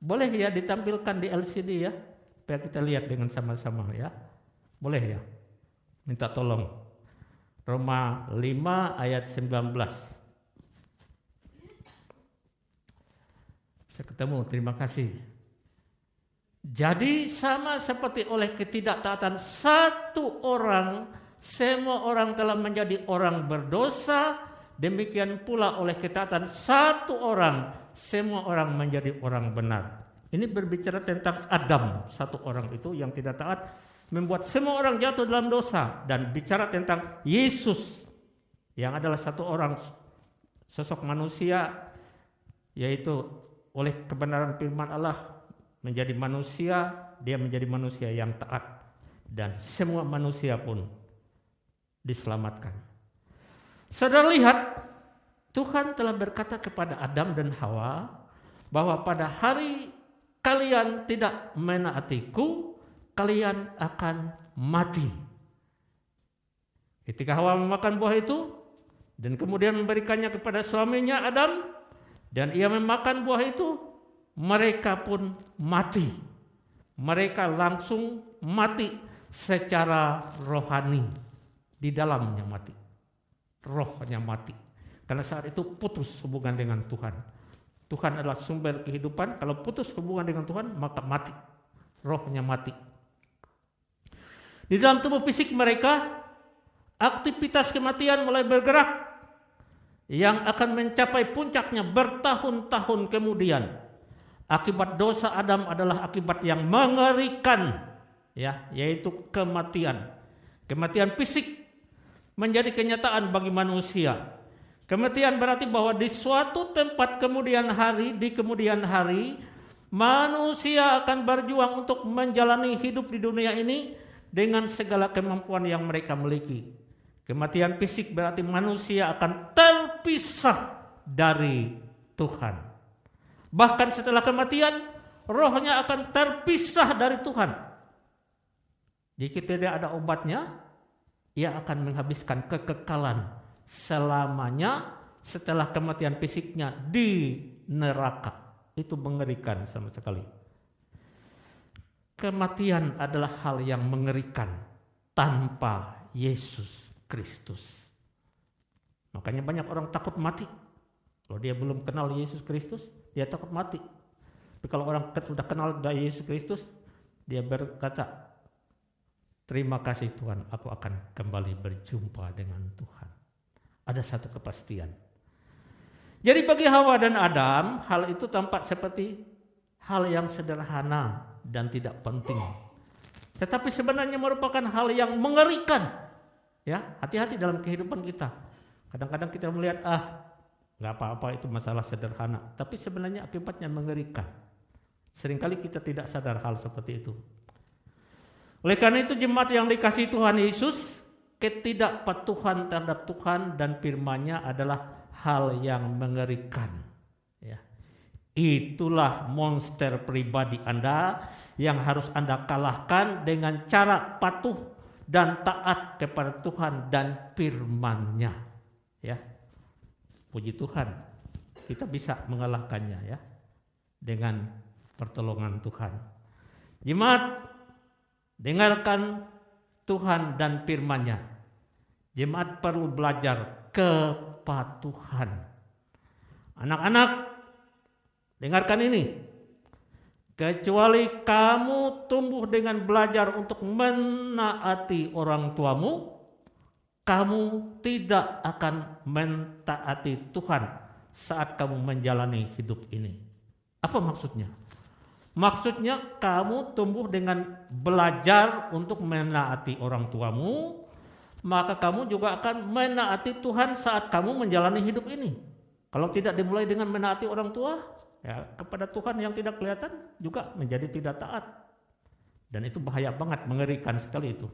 boleh ya ditampilkan di LCD ya, supaya kita lihat dengan sama-sama ya. Boleh ya, minta tolong. Roma 5 ayat 19. Saya ketemu, terima kasih. Jadi sama seperti oleh ketidaktaatan satu orang, semua orang telah menjadi orang berdosa. Demikian pula oleh ketaatan satu orang, semua orang menjadi orang benar. Ini berbicara tentang Adam, satu orang itu yang tidak taat, membuat semua orang jatuh dalam dosa. Dan bicara tentang Yesus, yang adalah satu orang sosok manusia, yaitu oleh kebenaran firman Allah menjadi manusia, dia menjadi manusia yang taat. Dan semua manusia pun diselamatkan. Saudara lihat, Tuhan telah berkata kepada Adam dan Hawa bahwa pada hari kalian tidak menaatiku, kalian akan mati. Ketika Hawa memakan buah itu dan kemudian memberikannya kepada suaminya Adam, dan ia memakan buah itu, mereka pun mati. Mereka langsung mati secara rohani, di dalamnya mati. Rohnya mati. Karena saat itu putus hubungan dengan Tuhan. Tuhan adalah sumber kehidupan. Kalau putus hubungan dengan Tuhan, maka mati. Rohnya mati. Di dalam tubuh fisik mereka, aktivitas kematian mulai bergerak, yang akan mencapai puncaknya bertahun-tahun kemudian. Akibat dosa Adam adalah akibat yang mengerikan, ya, yaitu kematian. Kematian fisik menjadi kenyataan bagi manusia. Kematian berarti bahwa di suatu tempat di kemudian hari, manusia akan berjuang untuk menjalani hidup di dunia ini dengan segala kemampuan yang mereka miliki. Kematian fisik berarti manusia akan terpisah dari Tuhan. Bahkan setelah kematian, rohnya akan terpisah dari Tuhan. Jika tidak ada obatnya, ia akan menghabiskan kekekalan selamanya setelah kematian fisiknya di neraka. Itu mengerikan sama sekali. Kematian adalah hal yang mengerikan tanpa Yesus Kristus. Makanya banyak orang takut mati. Kalau dia belum kenal Yesus Kristus, dia takut mati. Tapi kalau orang sudah kenal Yesus Kristus, dia berkata, terima kasih Tuhan, aku akan kembali berjumpa dengan Tuhan. Ada satu kepastian. Jadi bagi Hawa dan Adam, hal itu tampak seperti hal yang sederhana dan tidak penting. Tetapi sebenarnya merupakan hal yang mengerikan. Ya, hati-hati dalam kehidupan kita. Kadang-kadang kita melihat, nggak apa-apa, itu masalah sederhana. Tapi sebenarnya akibatnya mengerikan. Seringkali kita tidak sadar hal seperti itu. Oleh karena itu jemaat yang dikasihi Tuhan Yesus, ketidakpatuhan terhadap Tuhan dan firman-Nya adalah hal yang mengerikan. Ya. Itulah monster pribadi Anda yang harus Anda kalahkan dengan cara patuh dan taat kepada Tuhan dan firman-Nya. Ya. Puji Tuhan, kita bisa mengalahkannya ya dengan pertolongan Tuhan. Jemaat, dengarkan Tuhan dan firman-Nya. Jemaat perlu belajar kepatuhan. Anak-anak, dengarkan ini. Kecuali kamu tumbuh dengan belajar untuk menaati orang tuamu, kamu tidak akan mentaati Tuhan saat kamu menjalani hidup ini. Apa maksudnya? Maksudnya kamu tumbuh dengan belajar untuk menaati orang tuamu, maka kamu juga akan menaati Tuhan saat kamu menjalani hidup ini. Kalau tidak dimulai dengan menaati orang tua, ya kepada Tuhan yang tidak kelihatan juga menjadi tidak taat. Dan itu bahaya banget, mengerikan sekali itu.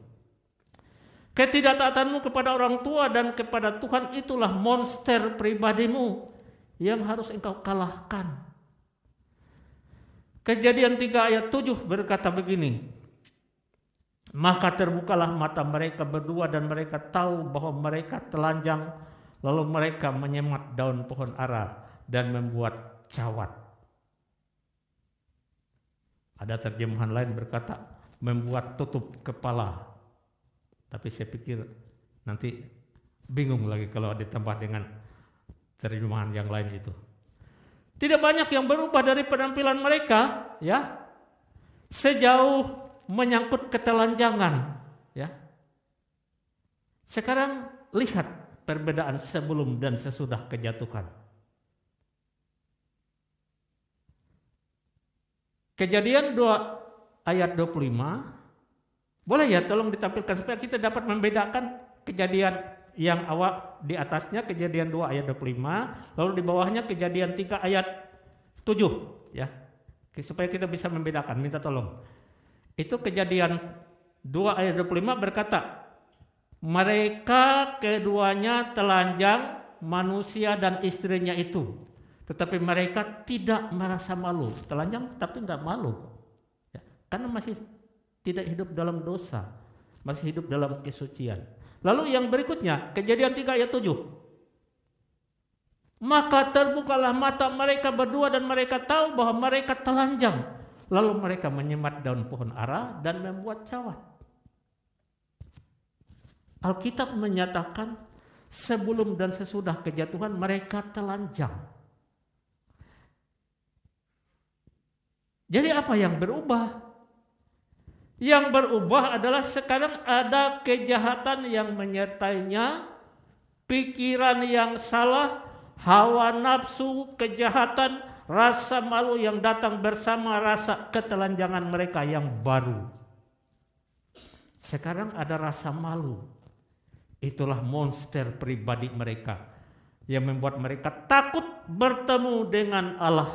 Ketidaktaatanmu kepada orang tua dan kepada Tuhan itulah monster pribadimu yang harus engkau kalahkan. Kejadian 3 ayat 7 berkata begini, maka terbukalah mata mereka berdua dan mereka tahu bahwa mereka telanjang, lalu mereka menyemat daun pohon ara dan membuat cawat. Ada terjemahan lain berkata membuat tutup kepala. Tapi saya pikir nanti bingung lagi kalau ditambah dengan terjemahan yang lain itu. Tidak banyak yang berubah dari penampilan mereka, ya. Sejauh menyangkut ketelanjangan, ya. Sekarang lihat perbedaan sebelum dan sesudah kejatuhan. Kejadian 2 ayat 25. Boleh ya tolong ditampilkan supaya kita dapat membedakan kejadian yang awal di atasnya kejadian 2 ayat 25, lalu di bawahnya kejadian 3 ayat 7 ya. Supaya kita bisa membedakan, minta tolong. Itu kejadian 2 ayat 25 berkata, mereka keduanya telanjang, manusia dan istrinya itu. Tetapi mereka tidak merasa malu. Telanjang tapi enggak malu. Ya, karena masih tidak hidup dalam dosa, masih hidup dalam kesucian. Lalu yang berikutnya, kejadian 3 ayat 7. Maka terbukalah mata mereka berdua dan mereka tahu bahwa mereka telanjang. Lalu mereka menyemat daun pohon ara dan membuat cawat. Alkitab menyatakan sebelum dan sesudah kejatuhan mereka telanjang. Jadi apa yang berubah? Yang berubah adalah sekarang ada kejahatan yang menyertainya, pikiran yang salah, hawa nafsu, kejahatan, rasa malu yang datang bersama rasa ketelanjangan mereka yang baru. Sekarang ada rasa malu. Itulah monster pribadi mereka. yang membuat mereka takut bertemu dengan Allah.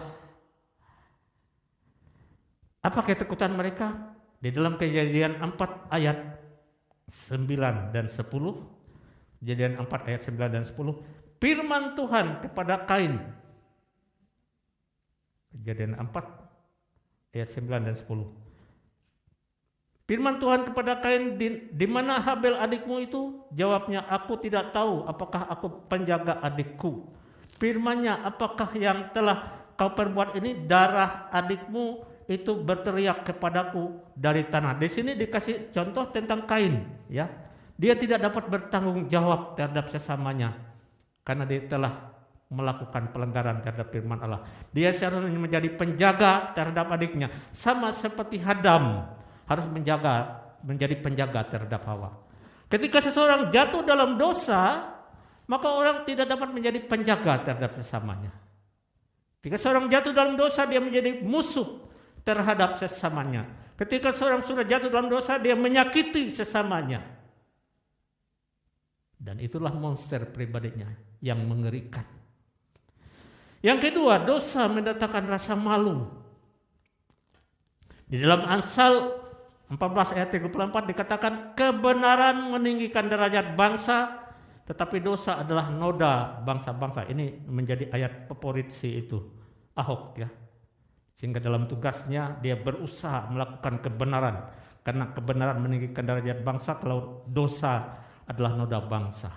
Apa ketakutan mereka? Di dalam Kejadian 4 ayat 9 dan 10. Kejadian 4 ayat 9 dan 10. Firman Tuhan kepada Kain. Kejadian 4 ayat 9 dan 10. Firman Tuhan kepada Kain, di mana Habel adikmu itu? Jawabnya, aku tidak tahu, apakah aku penjaga adikku. Firman-Nya, apakah yang telah kau perbuat ini? Darah adikmu itu berteriak kepadaku dari tanah. Di sini dikasih contoh tentang Kain, ya. Dia tidak dapat bertanggung jawab terhadap sesamanya karena dia telah melakukan pelanggaran terhadap firman Allah. Dia seharusnya menjadi penjaga terhadap adiknya, sama seperti Adam harus menjadi penjaga terhadap Hawa. Ketika seseorang jatuh dalam dosa, maka orang tidak dapat menjadi penjaga terhadap sesamanya. Ketika seorang jatuh dalam dosa, dia menjadi musuh terhadap sesamanya. Ketika seorang sudah jatuh dalam dosa, dia menyakiti sesamanya. Dan itulah monster pribadinya yang mengerikan. Yang kedua, dosa mendatangkan rasa malu. Di dalam Amsal 14 ayat 34 dikatakan, kebenaran meninggikan derajat bangsa, tetapi dosa adalah noda bangsa-bangsa. Ini menjadi ayat favorit si itu, Ahok, ya. Sehingga dalam tugasnya dia berusaha melakukan kebenaran, karena kebenaran meninggikan derajat bangsa, kalau dosa adalah noda bangsa.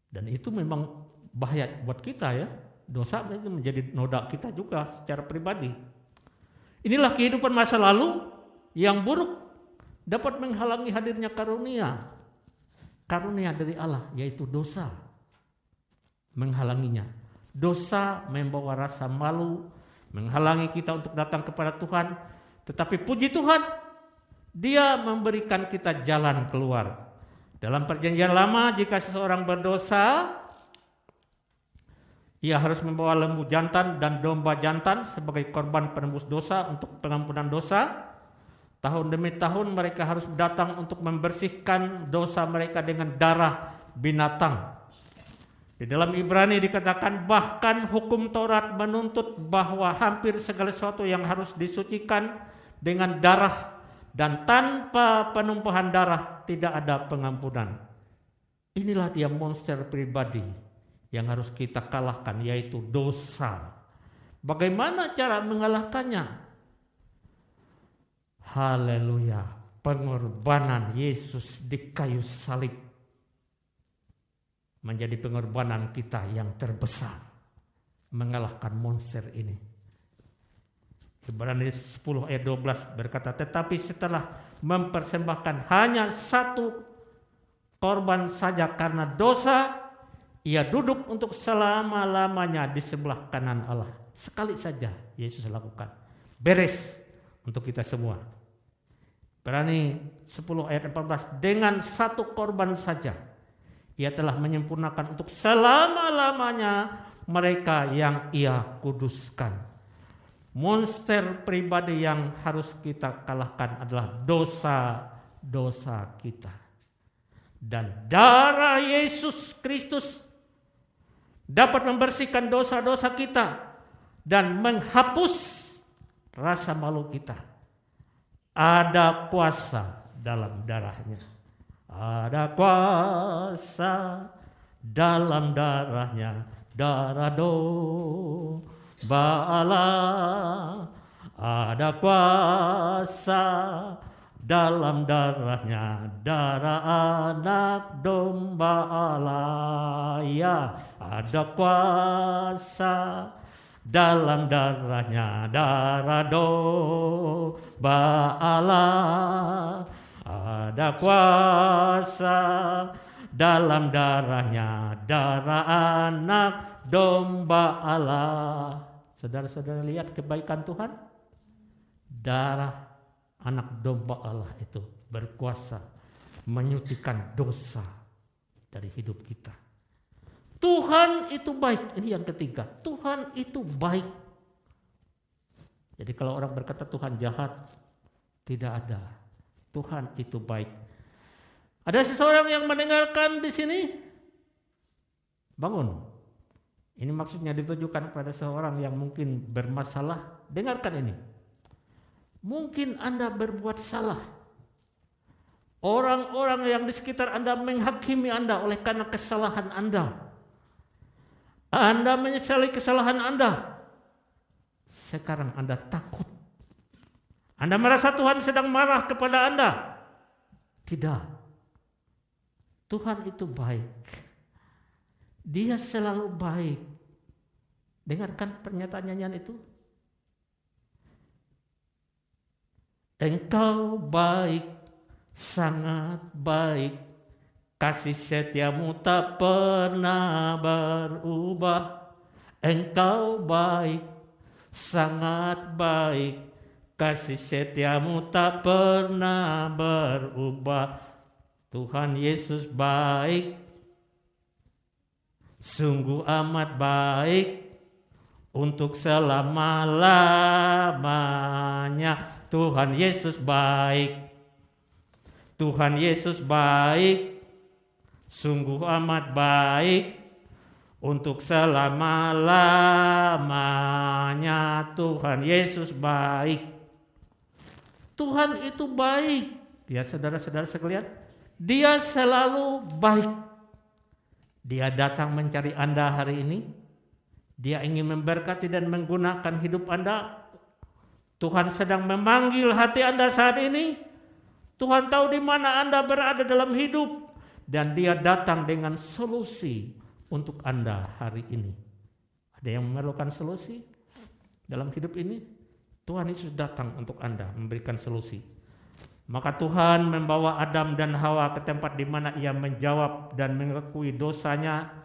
Dan itu memang bahaya buat kita, ya. Dosa itu menjadi noda kita juga secara pribadi. Inilah kehidupan masa lalu yang buruk dapat menghalangi hadirnya karunia dari Allah, yaitu dosa menghalanginya. Dosa membawa rasa malu, menghalangi kita untuk datang kepada Tuhan. Tetapi puji Tuhan, Dia memberikan kita jalan keluar. Dalam Perjanjian Lama, jika seseorang berdosa, ia harus membawa lembu jantan dan domba jantan sebagai korban penembus dosa untuk pengampunan dosa. Tahun demi tahun mereka harus datang untuk membersihkan dosa mereka dengan darah binatang. Di dalam Ibrani dikatakan, bahkan hukum Taurat menuntut bahwa hampir segala sesuatu yang harus disucikan dengan darah, dan tanpa penumpahan darah tidak ada pengampunan. Inilah dia monster pribadi yang harus kita kalahkan, yaitu dosa. Bagaimana cara mengalahkannya? Haleluya, pengorbanan Yesus di kayu salib menjadi pengorbanan kita yang terbesar mengalahkan monster ini. Ibrani 10 ayat 12 berkata, tetapi setelah mempersembahkan hanya satu korban saja karena dosa, ia duduk untuk selama-lamanya di sebelah kanan Allah. Sekali saja Yesus lakukan, beres untuk kita semua. Ibrani 10 ayat 14, dengan satu korban saja ia telah menyempurnakan untuk selama-lamanya mereka yang ia kuduskan. Monster pribadi yang harus kita kalahkan adalah dosa-dosa kita. Dan darah Yesus Kristus dapat membersihkan dosa-dosa kita dan menghapus rasa malu kita. Ada kuasa dalam darahnya. Ada kuasa dalam darahnya. Darah domba Allah. Ada kuasa dalam darahnya. Darah anak domba Allah. Ya, ada kuasa dalam darahnya, darah domba Allah. Ada kuasa dalam darahnya, darah anak domba Allah. Saudara-saudara lihat kebaikan Tuhan. Darah anak domba Allah itu berkuasa menyucikan dosa dari hidup kita. Tuhan itu baik. Ini yang ketiga. Tuhan itu baik. Jadi kalau orang berkata Tuhan jahat, tidak ada. Tuhan itu baik. Ada seseorang yang mendengarkan di sini? Bangun. Ini maksudnya ditujukan pada seorang yang mungkin bermasalah. Dengarkan ini. Mungkin Anda berbuat salah. Orang-orang yang di sekitar Anda menghakimi Anda oleh karena kesalahan Anda. Anda menyesali kesalahan Anda. Sekarang Anda takut. Anda merasa Tuhan sedang marah kepada Anda. Tidak. Tuhan itu baik. Dia selalu baik. Dengarkan pernyataan nyanyian itu. Engkau baik, sangat baik. Kasih setiamu tak pernah berubah. Engkau baik, sangat baik. Kasih setiamu tak pernah berubah. Tuhan Yesus baik, sungguh amat baik untuk selama-lamanya. Tuhan Yesus baik, Tuhan Yesus baik, sungguh amat baik untuk selama-lamanya. Tuhan Yesus baik. Tuhan itu baik. Ya saudara-saudara sekalian, Dia selalu baik. Dia datang mencari Anda hari ini. Dia ingin memberkati dan menggunakan hidup Anda. Tuhan sedang memanggil hati Anda saat ini. Tuhan tahu di mana Anda berada dalam hidup. Dan Dia datang dengan solusi untuk Anda hari ini. Ada yang memerlukan solusi dalam hidup ini? Tuhan Yesus datang untuk Anda memberikan solusi. Maka Tuhan membawa Adam dan Hawa ke tempat di mana Ia menjawab dan mengakui dosanya.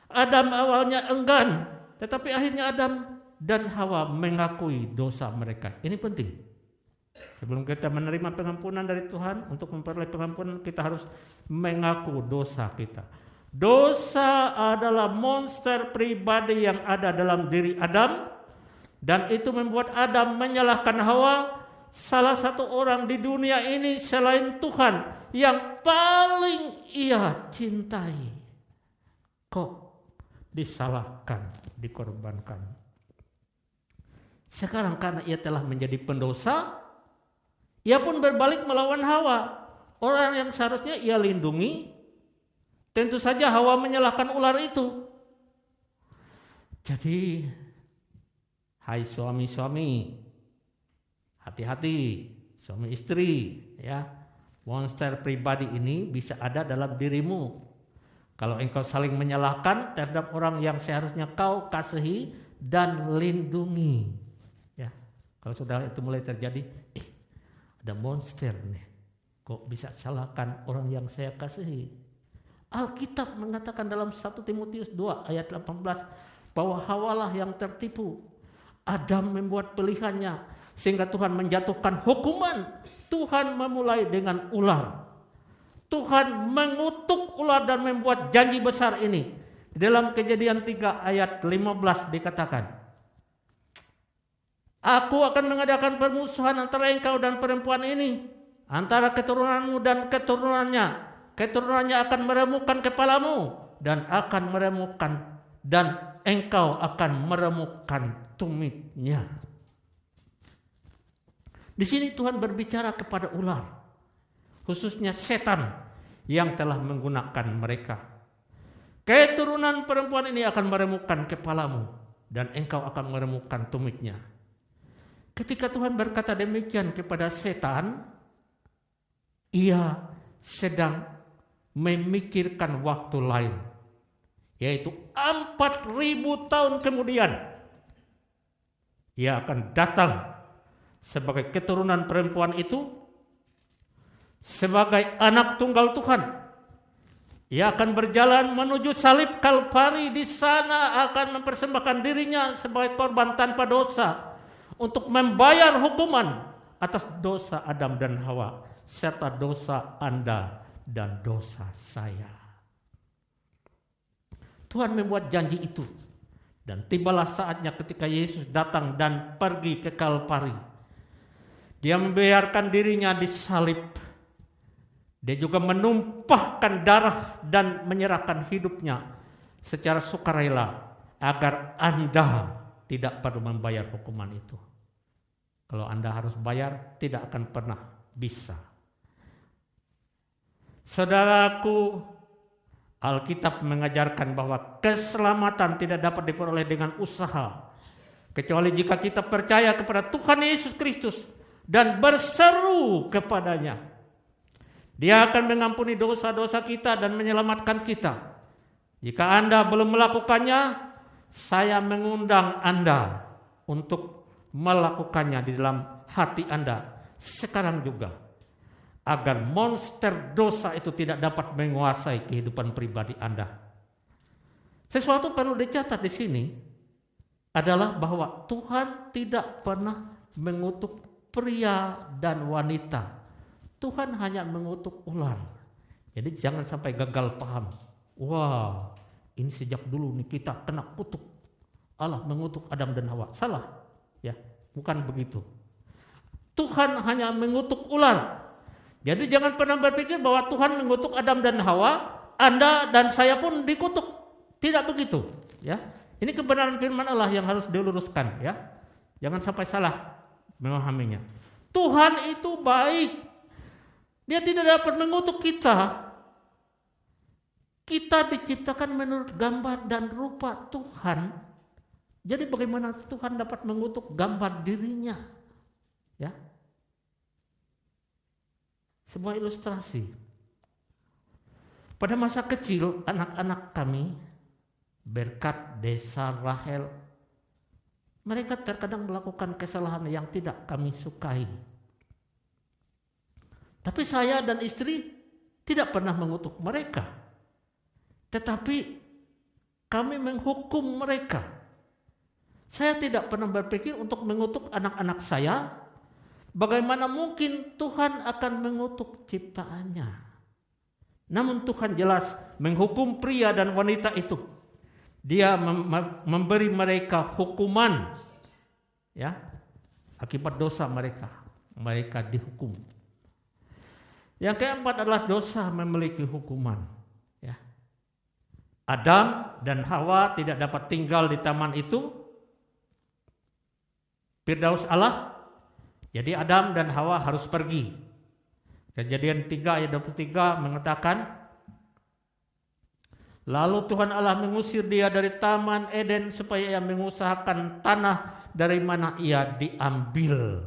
Adam awalnya enggan, tetapi akhirnya Adam dan Hawa mengakui dosa mereka. Ini penting. Sebelum kita menerima pengampunan dari Tuhan, untuk memperoleh pengampunan kita harus mengaku dosa kita. Dosa adalah monster pribadi yang ada dalam diri Adam, dan itu membuat Adam menyalahkan Hawa, salah satu orang di dunia ini selain Tuhan yang paling ia cintai. Kok disalahkan, dikorbankan? Sekarang karena ia telah menjadi pendosa, ia pun berbalik melawan Hawa. Orang yang seharusnya ia lindungi, tentu saja Hawa menyalahkan ular itu. Jadi, hai suami-suami, hati-hati, suami istri, ya. Monster pribadi ini bisa ada dalam dirimu. Kalau engkau saling menyalahkan terhadap orang yang seharusnya kau kasihi dan lindungi, ya. Kalau sudah itu mulai terjadi, ada monster nih. Kok bisa salahkan orang yang saya kasihi? Alkitab mengatakan dalam 1 Timotius 2 ayat 18 bahwa Hawalah yang tertipu. Adam membuat pilihannya sehingga Tuhan menjatuhkan hukuman. Tuhan memulai dengan ular. Tuhan mengutuk ular dan membuat janji besar ini. Di dalam Kejadian 3 ayat 15 dikatakan, Aku akan mengadakan permusuhan antara engkau dan perempuan ini, antara keturunanmu dan keturunannya. Keturunannya akan meremukkan kepalamu dan akan meremukkan, dan engkau akan meremukkan tumitnya. Di sini Tuhan berbicara kepada ular, khususnya setan yang telah menggunakan mereka. Keturunan perempuan ini akan meremukkan kepalamu dan engkau akan meremukkan tumitnya. Ketika Tuhan berkata demikian kepada setan, ia sedang memikirkan waktu lain, yaitu 4.000 tahun kemudian ia akan datang sebagai keturunan perempuan itu, sebagai anak tunggal Tuhan. Ia akan berjalan menuju salib Kalvari. Di sana akan mempersembahkan dirinya sebagai korban tanpa dosa untuk membayar hukuman atas dosa Adam dan Hawa serta dosa Anda dan dosa saya. Tuhan membuat janji itu, dan tibalah saatnya ketika Yesus datang dan pergi ke Kalvari. Dia membiarkan dirinya disalib. Dia juga menumpahkan darah dan menyerahkan hidupnya secara sukarela agar Anda tidak perlu membayar hukuman itu. Kalau Anda harus bayar, tidak akan pernah bisa. Saudaraku, Alkitab mengajarkan bahwa keselamatan tidak dapat diperoleh dengan usaha, kecuali jika kita percaya kepada Tuhan Yesus Kristus dan berseru kepadanya. Dia akan mengampuni dosa-dosa kita dan menyelamatkan kita. Jika Anda belum melakukannya, saya mengundang Anda untuk melakukannya di dalam hati Anda sekarang juga, agar monster dosa itu tidak dapat menguasai kehidupan pribadi Anda. Sesuatu perlu dicatat di sini adalah bahwa Tuhan tidak pernah mengutuk pria dan wanita. Tuhan hanya mengutuk ular. Jadi jangan sampai gagal paham. Wah, ini sejak dulu nih kita kena kutuk. Allah mengutuk Adam dan Hawa. Salah, ya, bukan begitu. Tuhan hanya mengutuk ular. Jadi jangan pernah berpikir bahwa Tuhan mengutuk Adam dan Hawa, Anda dan saya pun dikutuk. Tidak begitu, ya. Ini kebenaran firman Allah yang harus diluruskan, ya. Jangan sampai salah memahaminya. Tuhan itu baik. Dia tidak dapat mengutuk kita. Kita diciptakan menurut gambar dan rupa Tuhan. Jadi bagaimana Tuhan dapat mengutuk gambar dirinya? Ya. Sebuah ilustrasi. Pada masa kecil anak-anak kami berkat desa Rahel, mereka terkadang melakukan kesalahan yang tidak kami sukai. Tapi saya dan istri tidak pernah mengutuk mereka. Tetapi kami menghukum mereka. Saya tidak pernah berpikir untuk mengutuk anak-anak saya. Bagaimana mungkin Tuhan akan mengutuk ciptaannya? Namun Tuhan jelas menghukum pria dan wanita itu. Dia memberi mereka hukuman, ya, akibat dosa mereka. Mereka dihukum. Yang keempat adalah dosa memiliki hukuman. Ya. Adam dan Hawa tidak dapat tinggal di taman itu. Firdaus Allah. Jadi Adam dan Hawa harus pergi. Kejadian 3 ayat 23 mengatakan, lalu Tuhan Allah mengusir dia dari taman Eden supaya ia mengusahakan tanah dari mana ia diambil.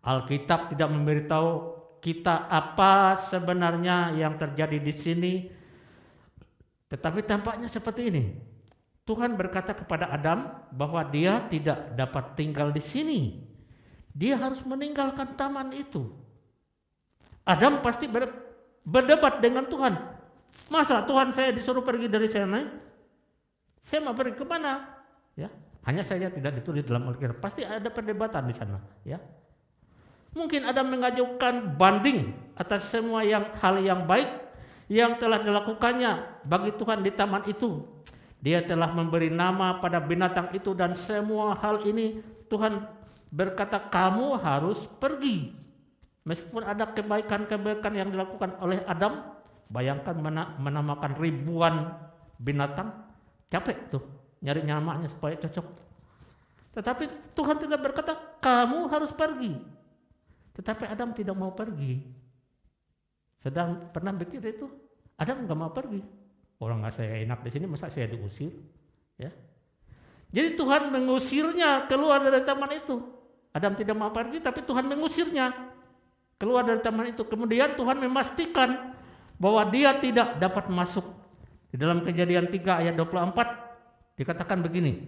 Alkitab tidak memberitahu kita apa sebenarnya yang terjadi di sini, tetapi tampaknya seperti ini. Tuhan berkata kepada Adam bahwa dia tidak dapat tinggal di sini. Dia harus meninggalkan taman itu. Adam pasti berdebat dengan Tuhan. Masa Tuhan saya disuruh pergi dari sana? Saya mau pergi kemana? Ya, hanya saja tidak ditulis dalam Alkitab. Pasti ada perdebatan di sana. Ya. Mungkin Adam mengajukan banding atas semua hal yang baik yang telah dilakukannya bagi Tuhan di taman itu. Dia telah memberi nama pada binatang itu dan semua hal ini Tuhan berkata kamu harus pergi. Meskipun ada kebaikan-kebaikan yang dilakukan oleh Adam, bayangkan menamakan ribuan binatang, capek tuh nyari namanya supaya cocok. Tetapi Tuhan tidak berkata kamu harus pergi. Tetapi Adam tidak mau pergi. Sedang pernah pikir itu, Adam nggak mau pergi. Orang nggak saya enak di sini, masa saya diusir? Ya. Jadi Tuhan mengusirnya keluar dari taman itu. Adam tidak mau pergi, tapi Tuhan mengusirnya keluar dari taman itu. Kemudian Tuhan memastikan bahwa dia tidak dapat masuk. Di dalam Kejadian 3 ayat 24 dikatakan begini.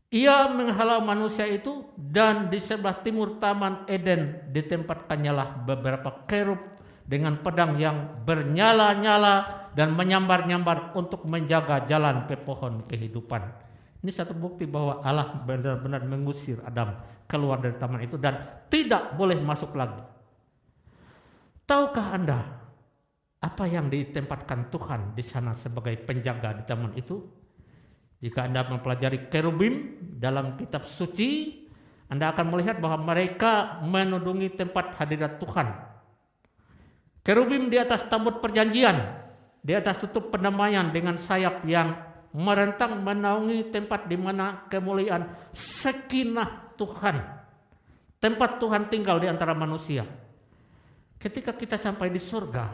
Ia menghalau manusia itu dan di sebelah timur taman Eden ditempatkannya beberapa kerub dengan pedang yang bernyala-nyala dan menyambar-nyambar untuk menjaga jalan ke pohon kehidupan. Ini satu bukti bahwa Allah benar-benar mengusir Adam keluar dari taman itu dan tidak boleh masuk lagi. Tahukah Anda apa yang ditempatkan Tuhan di sana sebagai penjaga di taman itu? Jika Anda mempelajari kerubim dalam kitab suci, Anda akan melihat bahwa mereka menudungi tempat hadirat Tuhan. Kerubim di atas tabut perjanjian Di atas tutup pendamaian dengan sayap yang merentang menaungi tempat di mana kemuliaan sakinah Tuhan. Tempat Tuhan tinggal di antara manusia. Ketika kita sampai di surga,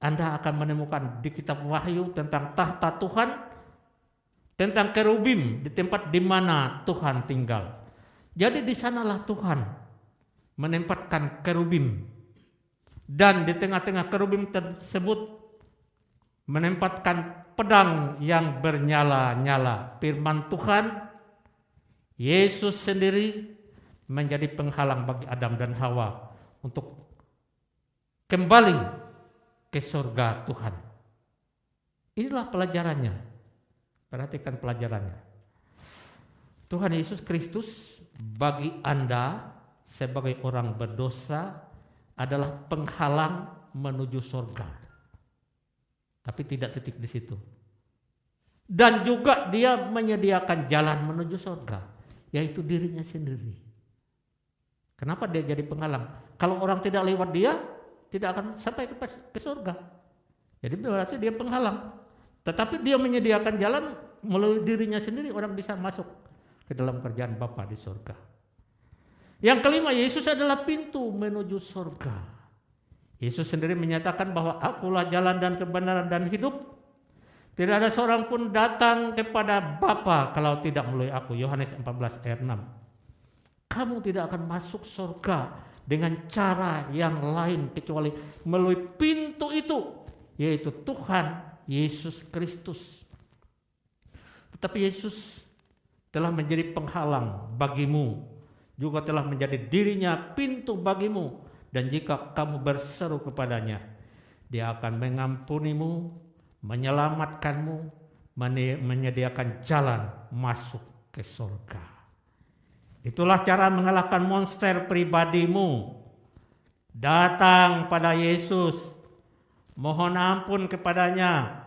Anda akan menemukan di kitab Wahyu tentang tahta Tuhan, tentang kerubim di tempat di mana Tuhan tinggal. Jadi di sanalah Tuhan menempatkan kerubim. Dan di tengah-tengah kerubim tersebut menempatkan pedang yang bernyala-nyala. Firman Tuhan, Yesus sendiri menjadi penghalang bagi Adam dan Hawa untuk kembali ke surga Tuhan. Inilah pelajarannya. Perhatikan pelajarannya. Tuhan Yesus Kristus bagi Anda sebagai orang berdosa adalah penghalang menuju surga. Tapi tidak titik di situ. Dan juga dia menyediakan jalan menuju surga, yaitu dirinya sendiri. Kenapa dia jadi penghalang? Kalau orang tidak lewat dia, tidak akan sampai ke surga. Jadi berarti dia penghalang. Tetapi dia menyediakan jalan melalui dirinya sendiri, orang bisa masuk ke dalam kerjaan Bapa di surga. Yang kelima, Yesus adalah pintu menuju surga. Yesus sendiri menyatakan bahwa akulah jalan dan kebenaran dan hidup. Tidak ada seorang pun datang kepada Bapa kalau tidak melalui aku. Yohanes 14 ayat 6. Kamu tidak akan masuk surga dengan cara yang lain kecuali melalui pintu itu, yaitu Tuhan Yesus Kristus. Tetapi Yesus telah menjadi penghalang bagimu, juga telah menjadi dirinya pintu bagimu. Dan jika kamu berseru kepadanya, dia akan mengampunimu, menyelamatkanmu, menyediakan jalan masuk ke surga. Itulah cara mengalahkan monster pribadimu. Datang pada Yesus, mohon ampun kepadanya,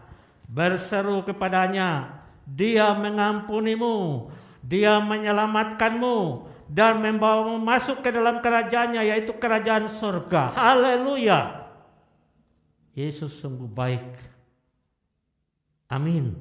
berseru kepadanya, dia mengampunimu, dia menyelamatkanmu, dan membawamu masuk ke dalam kerajaannya, yaitu kerajaan surga. Haleluya. Yesus sungguh baik. Amin.